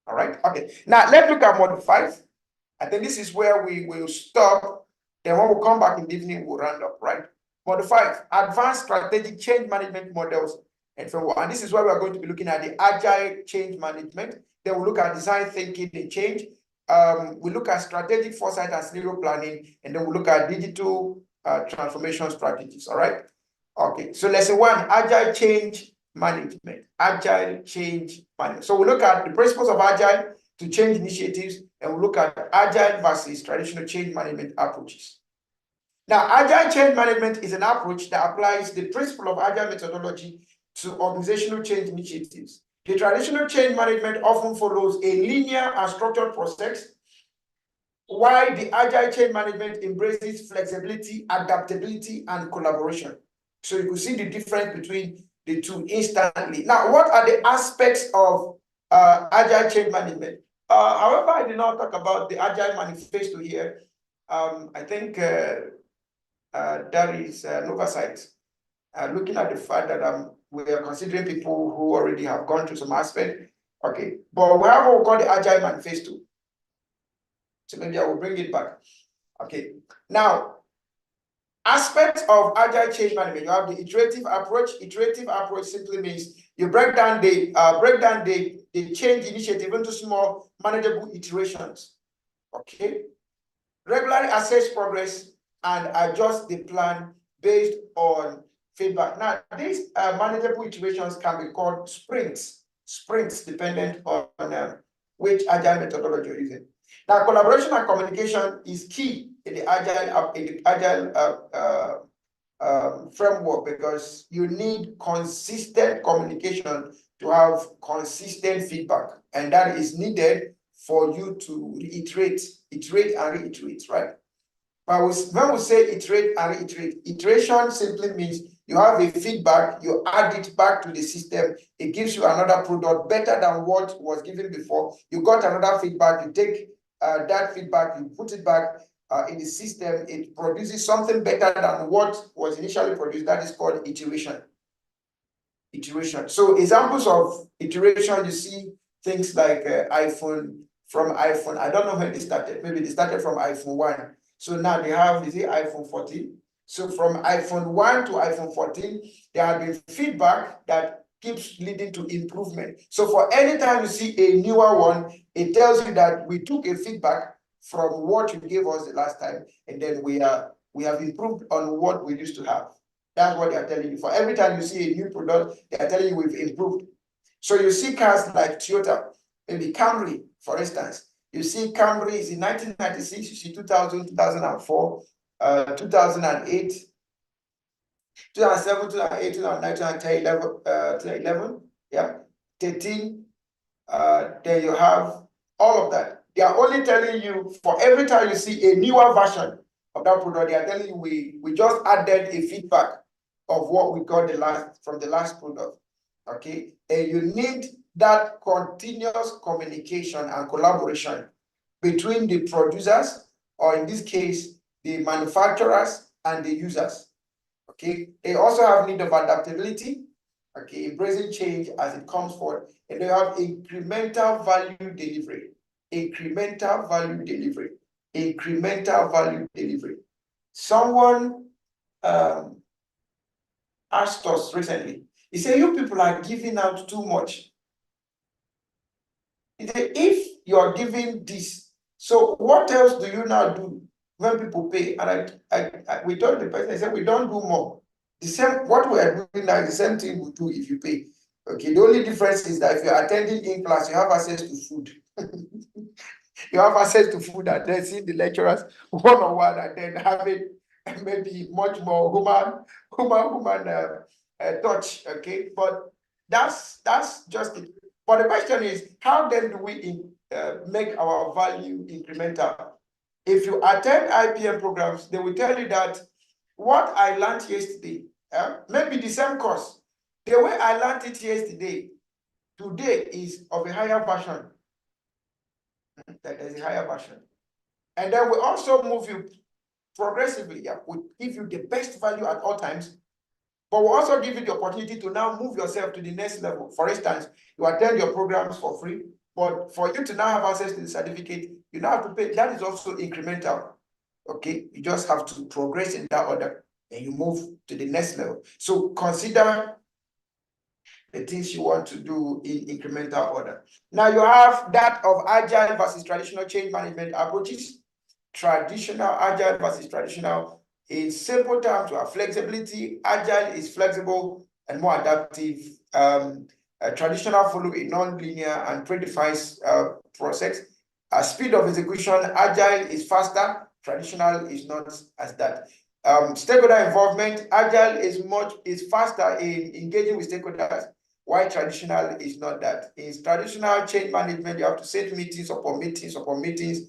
All right, okay. Now let's look at module 5. I think this is where we will stop. Then when we come back in the evening, we'll round up, right? Module 5, advanced strategic change management models and framework. And this is where we're going to be looking at the agile change management. Then we'll look at design thinking and change. We look at strategic foresight and scenario planning, and then we'll look at digital transformation strategies. All right. Okay. So lesson 1, agile change management. Agile change management. So we look at the principles of agile to change initiatives, and we'll look at agile versus traditional change management approaches. Now, agile change management is an approach that applies the principle of agile methodology to organizational change initiatives. The traditional change management often follows a linear and structured process why the agile change management embraces flexibility, adaptability, and collaboration. So you can see the difference between the two instantly. Now, what are the aspects of agile change management? However, I did not talk about the agile manifesto here. I think that is an oversight. Looking at the fact that we are considering people who already have gone through some aspect. Okay, but we have what we call the agile manifesto. So maybe I will bring it back. Okay, now aspects of agile change management. You have the iterative approach. Iterative approach simply means you break down the change initiative into small manageable iterations. Okay, regularly assess progress and adjust the plan based on feedback. Now, these manageable iterations can be called sprints. Sprints dependent on which agile methodology you're using. Now, collaboration and communication is key in the agile framework, because you need consistent communication to have consistent feedback, and that is needed for you to iterate and reiterate, right? But when we say iterate and reiterate, iteration simply means you have a feedback, you add it back to the system, it gives you another product better than what was given before. You got another feedback, you take that feedback, you put it back in the system, it produces something better than what was initially produced. That is called iteration. Iteration. So examples of iteration, you see things like iPhone. From iPhone, I don't know when they started. Maybe they started from iPhone 1. So now they have, is it iPhone 14? So from iPhone 1 to iPhone 14, there have been feedback that keeps leading to improvement. So for any time you see a newer one, it tells you that we took a feedback from what you gave us the last time, and then we have improved on what we used to have. That's what they are telling you. For every time you see a new product, they are telling you we've improved. So you see cars like Toyota, maybe Camry, for instance. You see Camry is in 1996, you see 2000, 2004, 2008, 2007, 2008, 2009, 2010, 2011, yeah, 13. Then you have all of that. They are only telling you, for every time you see a newer version of that product, they are telling you we just added a feedback of what we got from the last product. Okay, and you need that continuous communication and collaboration between the producers, or in this case, the manufacturers and the users. Okay, they also have need of adaptability, okay, embracing change as it comes forward, and they have incremental value delivery, incremental value delivery, incremental value delivery. Someone asked us recently, he said, you people are giving out too much. He said, if you are giving this, so what else do you now do when people pay? And we told the person, I said, we don't do more. The same, what we are doing now is the same thing we do if you pay. Okay, the only difference is that if you're attending in class, you have access to food. You have access to food, and then seeing the lecturers one-on-one, and then having maybe much more human touch. Okay, but that's just it. But the question is, how then do we make our value incremental? If you attend IPM programs, they will tell you that what I learned yesterday, maybe the same course, the way I learned it yesterday, today is of a higher version. That there's a higher version. And then we also move you progressively. Yeah, we give you the best value at all times, but we also give you the opportunity to now move yourself to the next level. For instance, you attend your programs for free, but for you to now have access to the certificate, you now have to pay. That is also incremental. Okay, you just have to progress in that order, and you move to the next level. So consider the things you want to do in incremental order. Now you have that of agile versus traditional change management approaches. Traditional, agile versus traditional. In simple terms, you have flexibility. Agile is flexible and more adaptive. Traditional follow a non-linear and predefined process. Speed of execution, agile is faster. Traditional is not as that. Stakeholder involvement, agile is faster in engaging with stakeholders, while traditional is not that. In traditional change management, you have to set meetings upon meetings upon meetings.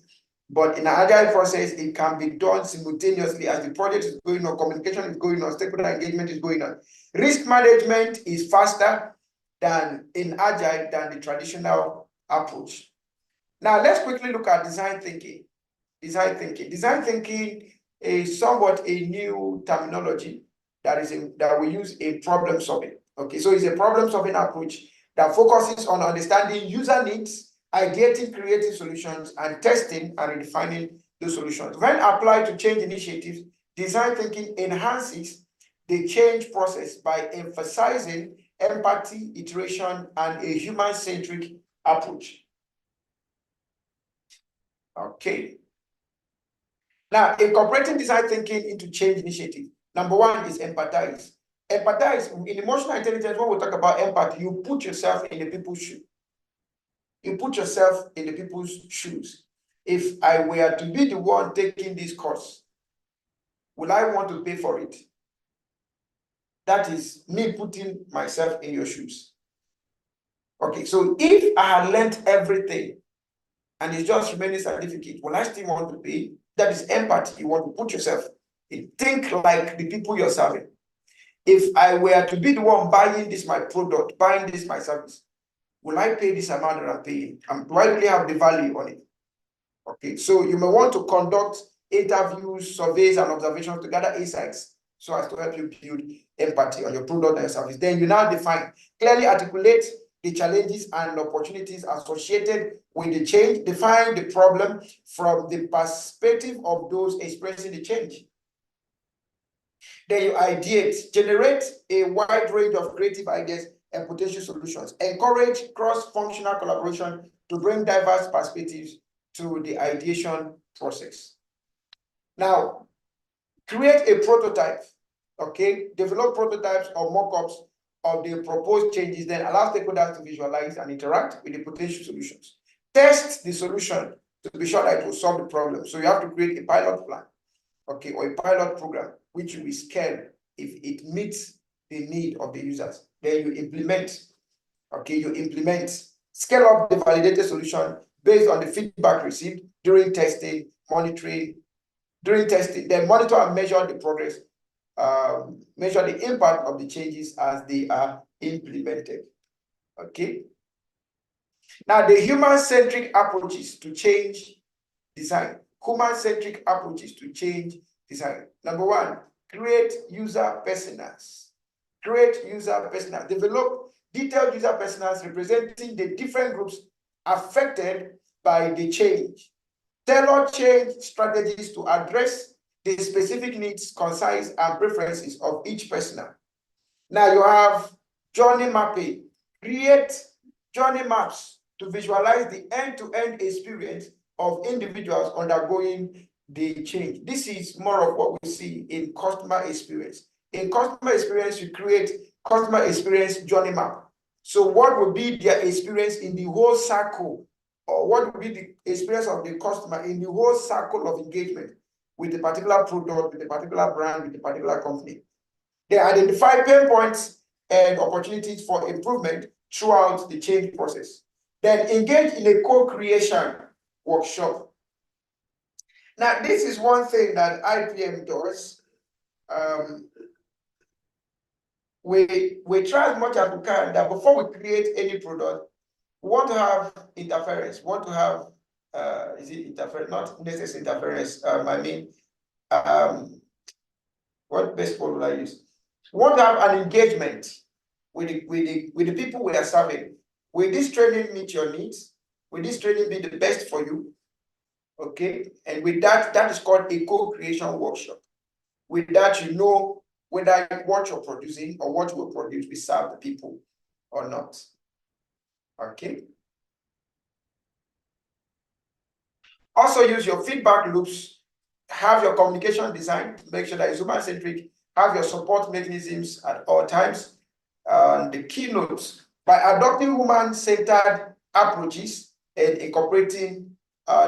But in an agile process, it can be done simultaneously as the project is going on, communication is going on, stakeholder engagement is going on. Risk management is faster than in agile than the traditional approach. Now, let's quickly look at design thinking. Design thinking is somewhat a new terminology that we use in problem solving. Okay, so it's a problem solving approach that focuses on understanding user needs, ideating creative solutions, and testing and redefining those solutions. When applied to change initiatives, design thinking enhances the change process by emphasizing empathy, iteration, and a human-centric approach. Okay. Now, incorporating design thinking into change initiative. Number one is empathize. Empathize in emotional intelligence. When we talk about empathy, you put yourself in the people's shoes. You put yourself in the people's shoes. If I were to be the one taking this course, will I want to pay for it? That is me putting myself in your shoes. Okay, so if I had learned everything and it's just remaining certificate, will I still want to pay? That is empathy. You want to put yourself in. Think like the people you're serving. If I were to be the one buying this my product, buying this my service, will I pay this amount that I'm paying? Do I really have the value on it? Okay, so you may want to conduct interviews, surveys, and observations to gather insights so as to help you build empathy on your product and service. Then you now clearly articulate the challenges and opportunities associated with the change, define the problem from the perspective of those expressing the change. Then you ideate, generate a wide range of creative ideas and potential solutions. Encourage cross-functional collaboration to bring diverse perspectives to the ideation process. Now, create a prototype, okay? Develop prototypes or mock-ups of the proposed changes, then allow stakeholders to visualize and interact with the potential solutions. Test the solution to be sure that it will solve the problem. So you have to create a pilot plan, okay, or a pilot program, which you will scale if it meets the need of the users. Then you implement, okay, scale up the validated solution based on the feedback received during testing, monitoring, then monitor and measure the progress, measure the impact of the changes as they are implemented. Okay. Now, the human-centric approaches to change design. Human-centric approaches to change design. Number one, create user personas. Develop detailed user personas representing the different groups affected by the change. Tailor change strategies to address the specific needs, concerns, and preferences of each persona. Now you have journey mapping. Create journey maps to visualize the end-to-end experience of individuals undergoing the change. This is more of what we see in customer experience. In customer experience, you create customer experience journey map. So what would be their experience in the whole cycle, or what would be the experience of the customer in the whole cycle of engagement with a particular product, with a particular brand, with a particular company. They identify pain points and opportunities for improvement throughout the change process. Then engage in a co-creation workshop. Now, this is one thing that IPM does. We try as much as we can that before we create any product, we want to have interference. We want to have, is it interference? Not necessarily interference. What best word will I use? We want to have an engagement with the people we are serving. Will this training meet your needs? Will this training be the best for you? Okay, and with that, that is called a co-creation workshop. With that, you know whether what you're producing or what you will produce will serve the people or not. Okay. Also use your feedback loops, have your communication design, make sure that it's human-centric, have your support mechanisms at all times. The keynotes, by adopting human-centered approaches and incorporating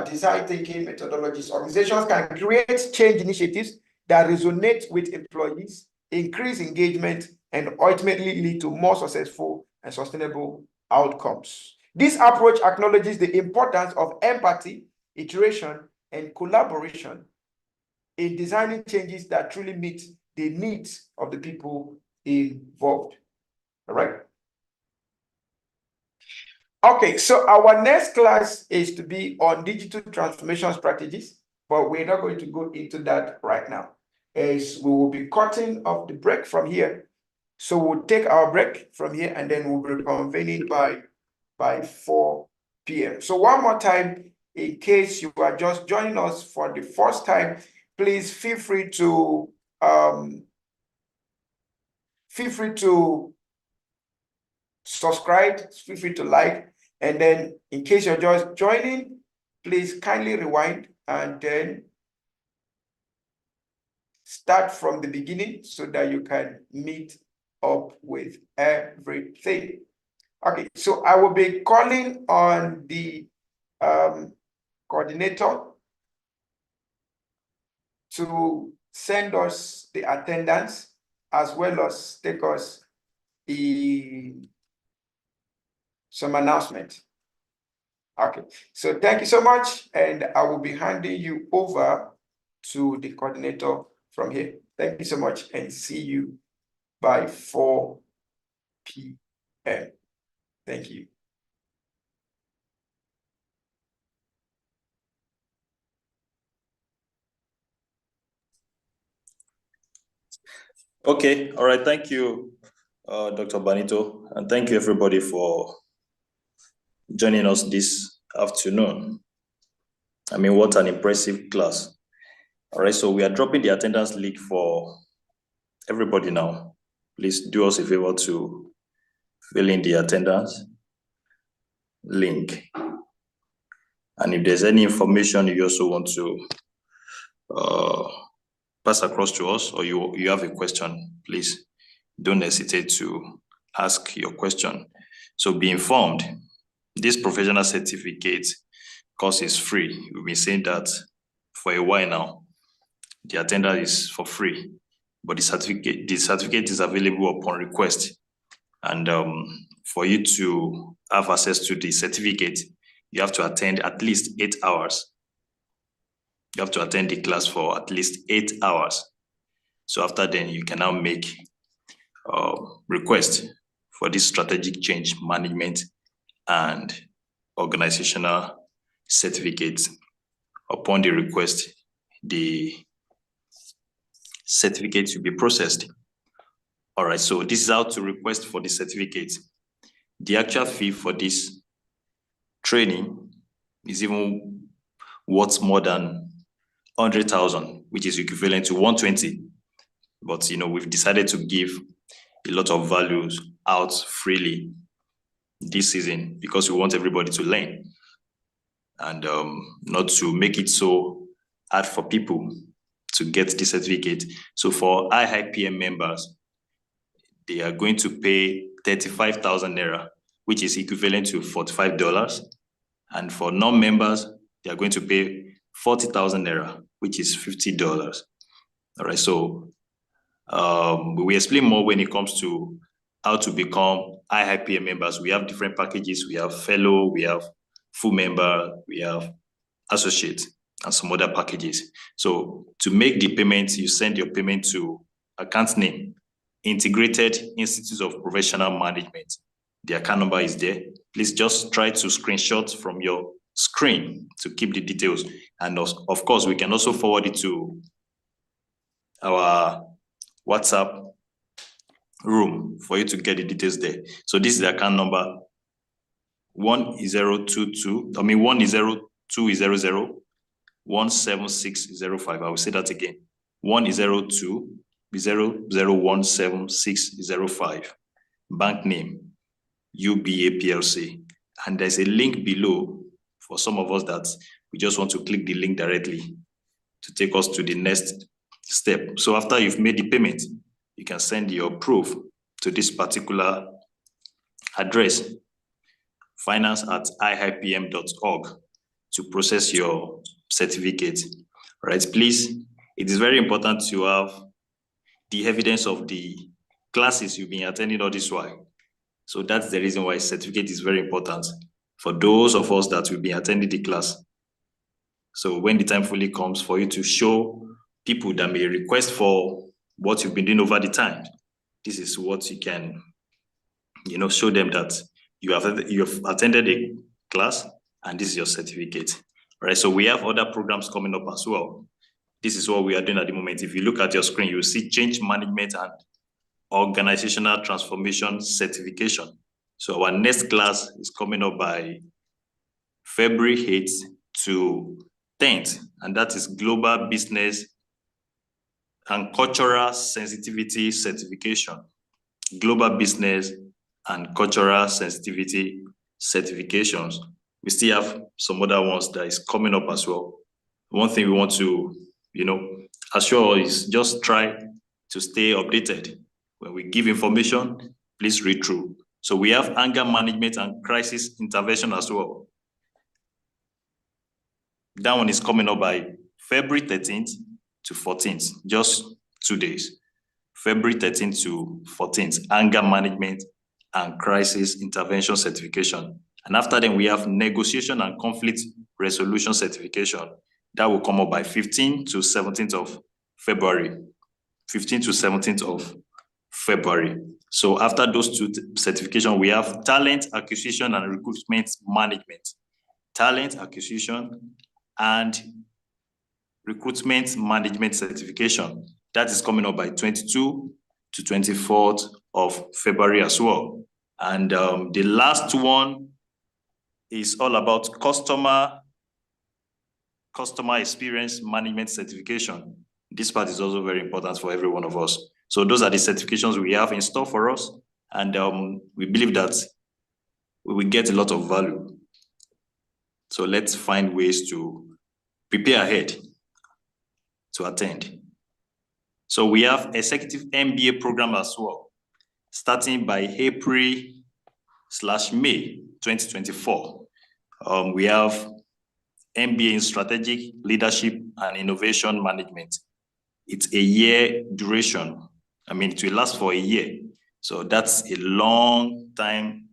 design thinking methodologies, organizations can create change initiatives that resonate with employees, increase engagement, and ultimately lead to more successful and sustainable outcomes. This approach acknowledges the importance of empathy, iteration, and collaboration in designing changes that truly meet the needs of the people involved. All right. Okay, so our next class is to be on digital transformation strategies, but we're not going to go into that right now, as we will be cutting off the break from here. So we'll take our break from here and then we'll be reconvening by 4 p.m. So one more time, in case you are just joining us for the first time, please feel free to subscribe, feel free to like, and then in case you're just joining, please kindly rewind and then start from the beginning so that you can meet up with everything. Okay, so I will be calling on the coordinator to send us the attendance as well as take us some announcement. Okay, so thank you so much, and I will be handing you over to the coordinator from here. Thank you so much, and see you by 4 p.m. Thank you. Okay, all right, thank you, Dr. Banito, and thank you everybody for joining us this afternoon. I mean, what an impressive class. All right, so we are dropping the attendance link for everybody now. Please do us a favor to fill in the attendance link. And if there's any information you also want to pass across to us, or you have a question, please don't hesitate to ask your question. So be informed, this professional certificate course is free. We've been saying that for a while now. The attendance is for free, but the certificate is available upon request. And for you to have access to the certificate, you have to attend at least 8 hours. You have to attend the class for at least 8 hours. So after then, you can now make request for this strategic change management and organizational certificate. Upon the request, the certificate will be processed. All right, so this is how to request for the certificate. The actual fee for this training is even worth more than 100,000, which is equivalent to 120. But we've decided to give a lot of values out freely this season because we want everybody to learn and not to make it so hard for people to get the certificate. So for IIPM members, they are going to pay 35,000 naira, which is equivalent to $45. And for non-members, they are going to pay 40,000 naira, which is $50. All right, so we explain more when it comes to how to become IIPM members. We have different packages. We have fellow, we have full member, we have associate, and some other packages. So to make the payment, you send your payment to account name, Integrated Institute of Professional Management. The account number is there. Please just try to screenshot from your screen to keep the details. And of course, we can also forward it to our WhatsApp room for you to get the details there. So this is the account number 10200-17605. I will say that again. 10200017605. Bank name UBA PLC. And there's a link below for some of us that we just want to click the link directly to take us to the next step. So after you've made the payment, you can send your proof to this particular address, finance@iipm.org, to process your certificate. All right, please, it is very important to have the evidence of the classes you've been attending all this while. So that's the reason why certificate is very important for those of us that will be attending the class. So when the time fully comes for you to show people that may request for what you've been doing over the time, this is what you can, show them that you have attended a class and this is your certificate, right? So we have other programs coming up as well. This is what we are doing at the moment. If you look at your screen, you'll see change management and organizational transformation certification. So our next class is coming up by February 8th to 10th, and that is Global Business and Cultural Sensitivity Certification. Global Business and Cultural Sensitivity Certifications. We still have some other ones that is coming up as well. One thing we want to, assure is just try to stay updated. When we give information, please read through. So we have anger management and crisis intervention as well. That one is coming up by February 13th to 14th, just 2 days. February 13th to 14th, anger management and crisis intervention certification. And after then, we have negotiation and conflict resolution certification. That will come up by 15th to 17th of February. 15th to 17th of February. So after those two certifications, we have talent acquisition and recruitment management. Talent acquisition and recruitment management certification. That is coming up by 22 to 24th of February as well. And the last one is all about customer experience management certification. This part is also very important for every one of us. So those are the certifications we have in store for us. And we believe that we will get a lot of value. So let's find ways to prepare ahead to attend. So we have executive MBA program as well, starting by April/May 2024. We have MBA in strategic leadership and innovation management. It's a year duration. It will last for a year. So that's a long time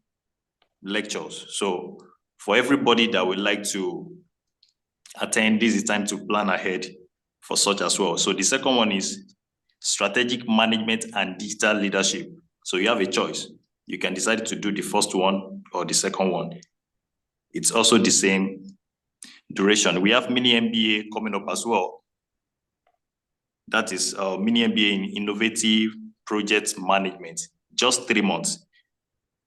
lectures. So for everybody that would like to attend, this is time to plan ahead for such as well. So the second one is strategic management and digital leadership. So you have a choice. You can decide to do the first one or the second one. It's also the same duration. We have mini MBA coming up as well. That is mini MBA in innovative project management, just 3 months.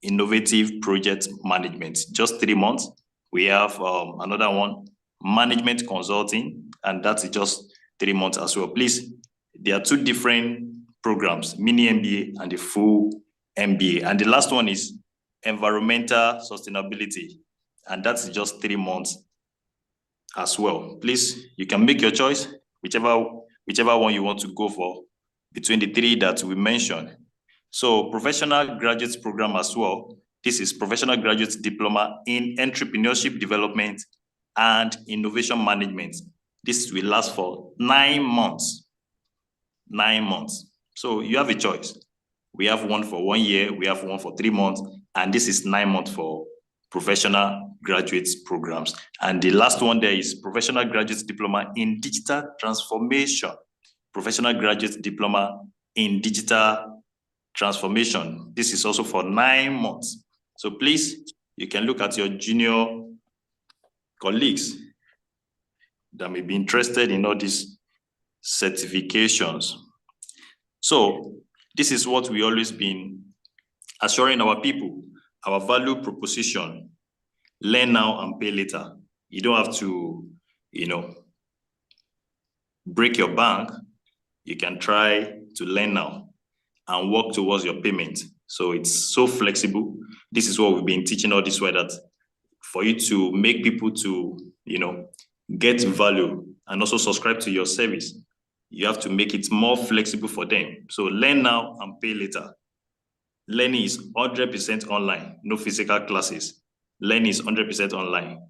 Innovative project management, just 3 months. We have another one, management consulting, and that's just 3 months as well. Please, there are 2 different programs, mini MBA and the full MBA. And the last one is environmental sustainability, and that's just 3 months as well. Please, you can make your choice, whichever one you want to go for between the 3 that we mentioned. So professional graduates program as well. This is professional graduate diploma in entrepreneurship development and innovation management. This will last for 9 months. 9 months. So you have a choice. We have one for 1 year, we have one for 3 months, and this is 9 months for professional graduates programs. And the last one there is professional graduate diploma in digital transformation. Professional graduate diploma in digital transformation. This is also for 9 months. So please, you can look at your junior colleagues that may be interested in all these certifications. So this is what we always been assuring our people, our value proposition: learn now and pay later. You don't have to, break your bank. You can try to learn now and work towards your payment. So it's so flexible. This is what we've been teaching all this way, that for you to make people to, get value and also subscribe to your service, you have to make it more flexible for them. So learn now and pay later. Learning is 100% online, no physical classes. Learning is 100% online.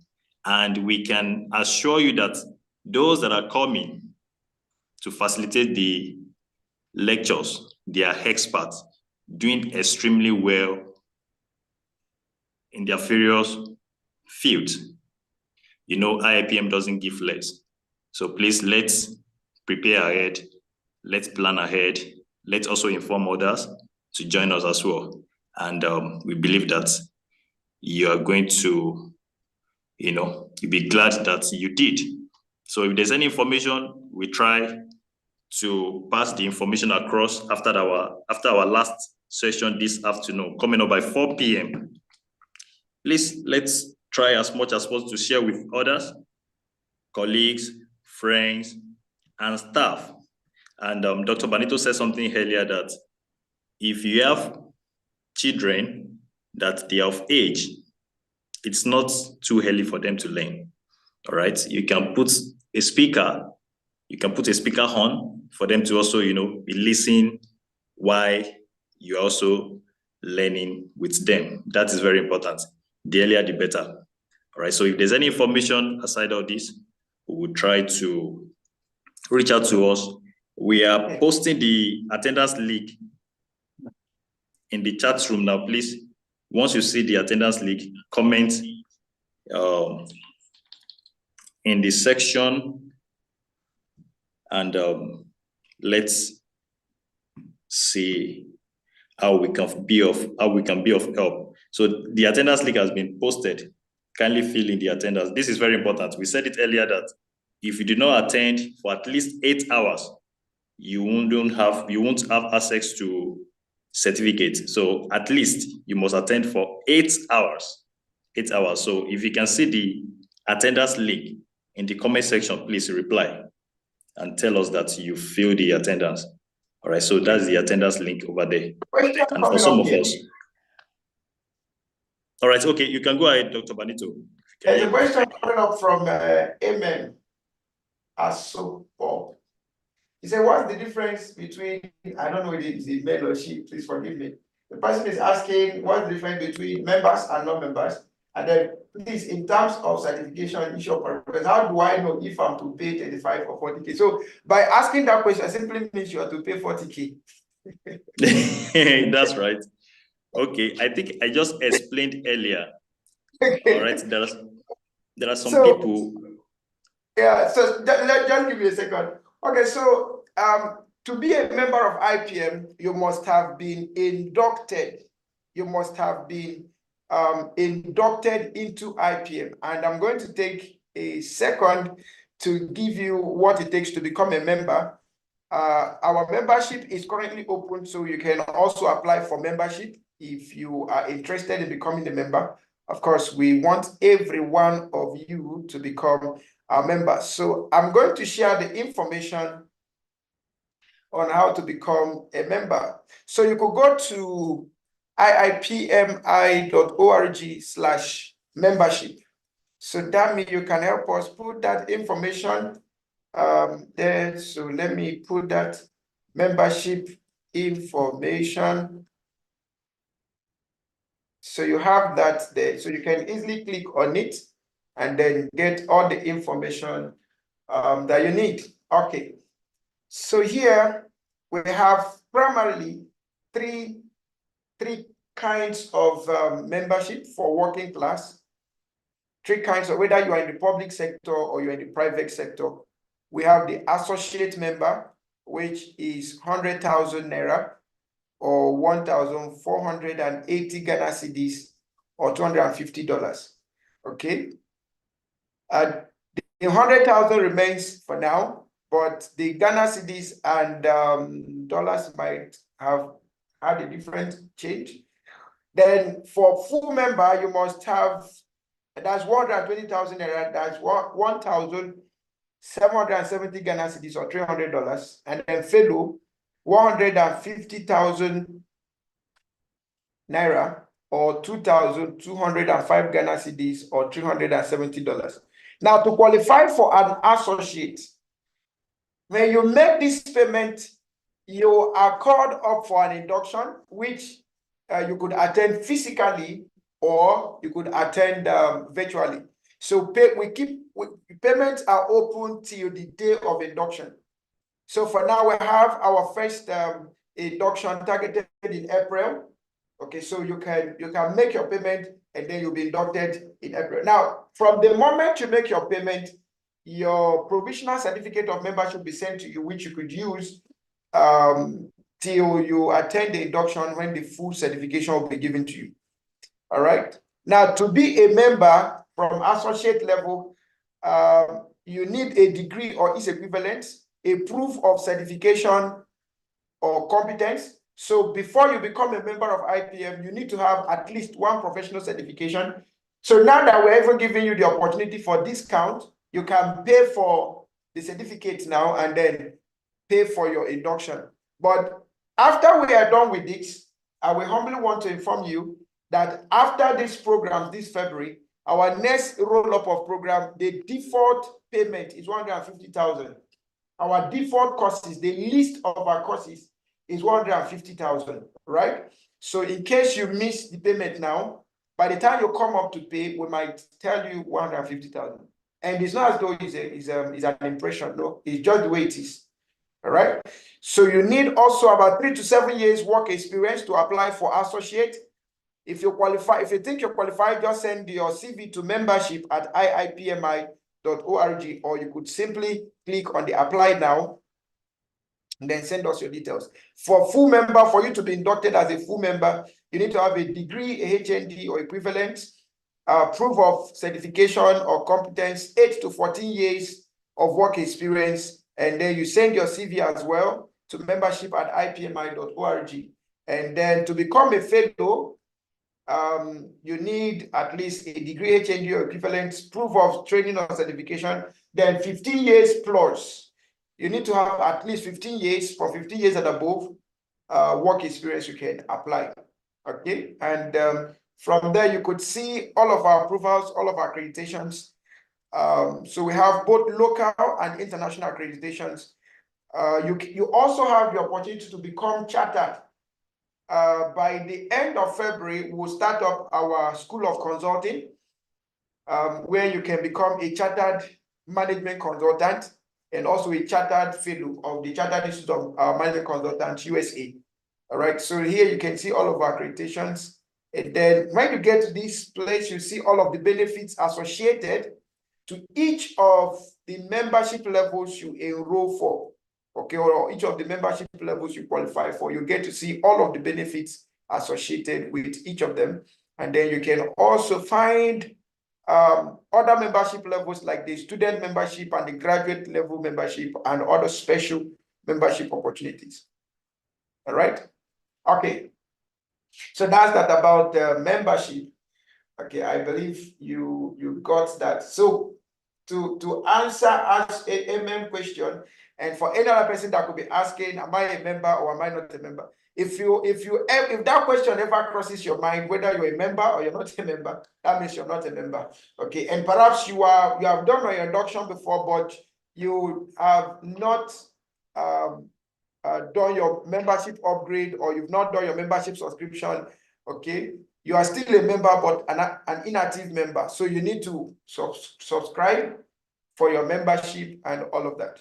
And we can assure you that those that are coming to facilitate the lectures, they are experts, doing extremely well in their various fields. you know, IIPM doesn't give less. So please, let's prepare ahead. Let's plan ahead. Let's also inform others to join us as well. And we believe that you are going to, you know, you'll be glad that you did. So if there's any information, we try to pass the information across after our last session this afternoon, coming up by 4 p.m. Please, let's try as much as possible to share with others, colleagues, friends, and staff. And Dr. Benito said something earlier that if you have children that they are of age, it's not too early for them to learn. All right, you can put a speaker on for them to also, you know, be listening while you're also learning with them. That is very important. The earlier, the better. All right, so if there's any information aside of this, we will try to reach out to us. We are posting the attendance link in the chat room now. Please, once you see the attendance link, comment in the section, and let's see how we can be of help. So the attendance link has been posted. Kindly fill in the attendance. This is very important. We said it earlier that if you do not attend for at least 8 hours, you won't have access to certificate. So at least you must attend for 8 hours. 8 hours. So if you can see the attendance link in the comment section, please reply and tell us that you fill the attendance. All right, so that's the attendance link over there. And for some of us. All right, okay, you can go ahead, Dr. Benito. There's a question coming up from Amen Asopo. He said, what's the difference between, I don't know if it's a male or she, please forgive me. The person is asking what's the difference between members and non-members. And then please, in terms of certification issue of purpose, how do I know if I'm to pay 35 or 40K? So by asking that question, simply means you have to pay 40K. That's right. Okay, I think I just explained earlier. Okay. All right, there are some people. Yeah, so just give me a second. Okay, so to be a member of IPM, you must have been inducted. You must have been inducted into IPM. And I'm going to take a second to give you what it takes to become a member. Our membership is currently open, so you can also apply for membership if you are interested in becoming a member. Of course, we want every one of you to become a member. So I'm going to share the information on how to become a member. So you could go to iipmi.org/membership. So Dami, you can help us put that information there. So let me put that membership information. So you have that there. So you can easily click on it and then get all the information that you need. Okay. So here we have primarily three kinds of membership for working class. 3 kinds of, whether you are in the public sector or you're in the private sector. We have the associate member, which is 100,000 Naira or 1,480 Ghana cedis or $250. Okay. The 100,000 remains for now, but the Ghana cedis and dollars might have had a different change. Then for full member, you must have, that's 120,000 Naira, that's 1,770 Ghana cedis or $300. And then fellow, 150,000 Naira or 2,205 Ghana cedis or $370. Now, to qualify for an associate, when you make this payment, you are called up for an induction, which you could attend physically or you could attend virtually. So payments are open till the day of induction. So for now, we have our first induction targeted in April. Okay, so you can make your payment and then you'll be inducted in April. Now, from the moment you make your payment, your provisional certificate of membership will be sent to you, which you could use till you attend the induction, when the full certification will be given to you. All right. Now, to be a member from associate level, you need a degree or its equivalent, a proof of certification or competence. So before you become a member of IPM, you need to have at least one professional certification. So now that we're even giving you the opportunity for discount, you can pay for the certificate now and then pay for your induction. But after we are done with this, I will humbly want to inform you that after this program, this February, our next roll-up of program, the default payment is 150,000. Our default courses, the list of our courses is 150,000, right? So in case you miss the payment now, by the time you come up to pay, we might tell you 150,000. And it's not as though it's an impression, no, it's just the way it is. All right. So you need also about 3 to 7 years work experience to apply for associate. If you qualify, if you think you're qualified, just send your CV to membership@iipmi.org, or you could simply click on the apply now and then send us your details. For full member, for you to be inducted as a full member, you need to have a degree, a HND or equivalent, proof of certification or competence, 8 to 14 years of work experience, and then you send your CV as well to membership@ipmi.org. And then to become a fellow, you need at least a degree, HND or equivalent, proof of training or certification, then 15 years plus. You need to have at least 15 years, for 15 years and above, work experience you can apply. Okay, and from there you could see all of our approvals, all of our accreditations. So we have both local and international accreditations. You also have the opportunity to become chartered. By the end of February, we'll start up our School of Consulting, where you can become a chartered management consultant and also a chartered fellow of the Chartered Institute of Management Consultants, USA. All right, so here you can see all of our accreditations. And then when you get to this place, you see all of the benefits associated to each of the membership levels you enroll for. Okay, or each of the membership levels you qualify for, you get to see all of the benefits associated with each of them. And then you can also find other membership levels like the student membership and the graduate level membership and other special membership opportunities. All right. Okay. So that's that about membership. Okay, I believe you got that. So to answer a MM question, and for any other person that could be asking, am I a member or am I not a member? If that question ever crosses your mind, whether you're a member or you're not a member, that means you're not a member. Okay, and perhaps you have done your induction before, but you have not done your membership upgrade, or you've not done your membership subscription. Okay, you are still a member but an inactive member, so you need to subscribe for your membership and all of that.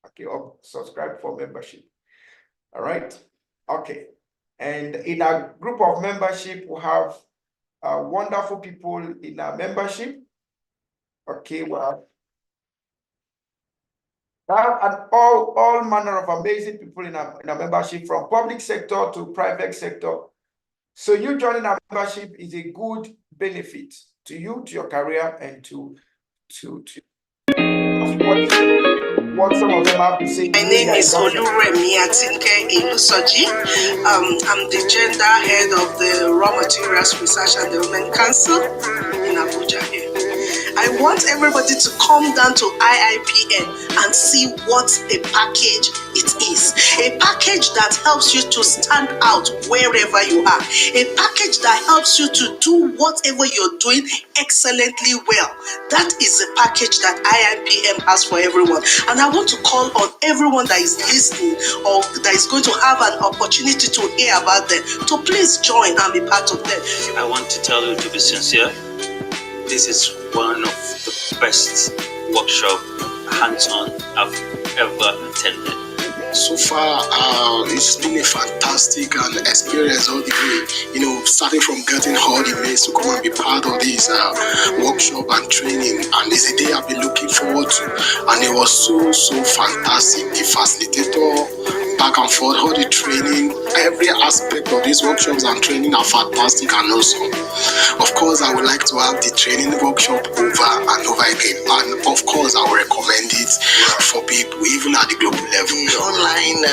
Okay, or subscribe for membership. All right. Okay, and in our group of membership, we have wonderful people in our membership. Okay, well, and all manner of amazing people in our membership, from public sector to private sector. So you joining our membership is a good benefit to you, to your career, and to what some of them have to say. My name is Oluremi Atinke Ilusoji. I'm the gender head of the Raw Materials Research and Development Council in Abuja here. I want everybody to come down to IIPM and see what a package it is. A package that helps you to stand out wherever you are. A package that helps you to do whatever you're doing excellently well. That is a package that IIPM has for everyone. And I want to call on everyone that is listening or that is going to have an opportunity to hear about them to please join and be part of them. I want to tell you to be sincere. This is one of the best workshop hands-on I've ever attended. So far, it's been a fantastic experience all the way. Starting from getting all the mates to come and be part of this workshop and training, and it's a day I've been looking forward to. And it was so fantastic. The facilitator, back and forth, all the training, every aspect of these workshops and training are fantastic and awesome. Of course, I would like to have the training workshop over and over again, and of course, I will recommend it for people even at the global level. The online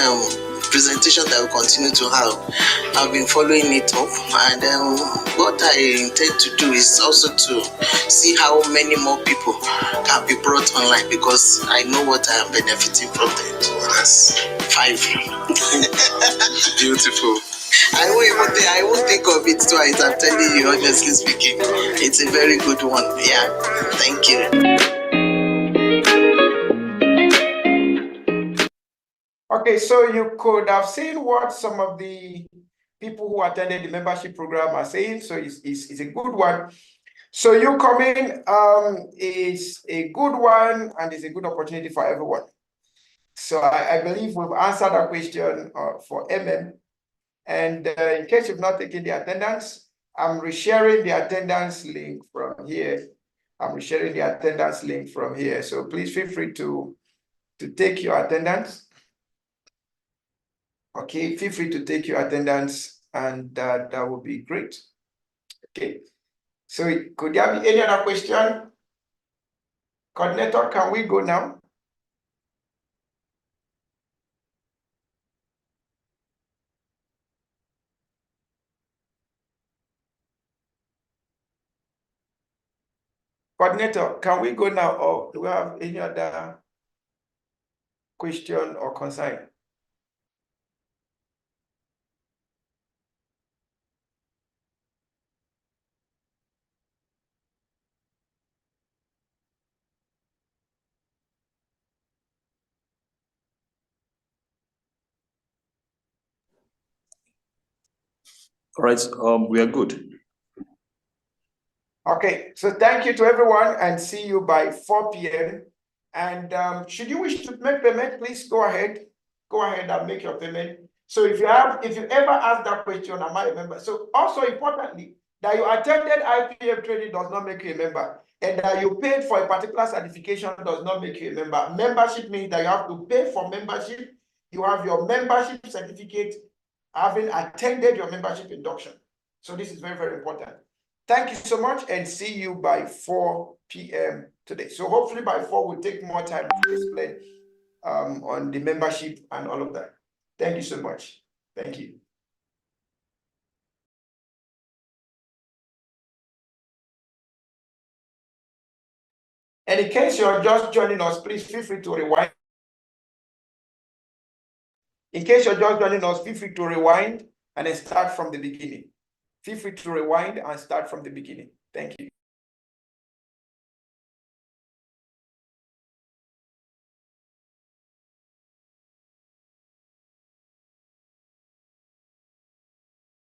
presentation that we continue to have, I've been following it up, and what I intend to do is also to see how many more people can be brought online, because I know what I am benefiting from that. That's 5. beautiful. I won't think of it twice. I'm telling you, honestly speaking, it's a very good one. Yeah, thank you. Okay, so you could have seen what some of the people who attended the membership program are saying. So it's a good one. So you coming is a good one, and it's a good opportunity for everyone. So I believe we've answered that question for MM. And in case you've not taken the attendance, I'm resharing the attendance link from here. So please feel free to take your attendance. Okay, feel free to take your attendance, and that would be great. Okay, so could there be any other question? Coordinator, can we go now? Coordinator, can we go now, or do we have any other question or concern? All right, we are good. Okay, so thank you to everyone, and see you by 4 p.m. And should you wish to make payment, please go ahead and make your payment. So if you ever ask that question, am I a member? So also importantly, that you attended IPM training does not make you a member, and that you paid for a particular certification does not make you a member. Membership means that you have to pay for membership. You have your membership certificate having attended your membership induction. So this is very, very important. Thank you so much, and see you by 4 p.m. today. So hopefully by 4 we'll take more time to explain on the membership and all of that. Thank you so much. Thank you. And in case you're just joining us, please feel free to rewind. In case you're just joining us, feel free to rewind and then start from the beginning. Feel free to rewind and start from the beginning. Thank you.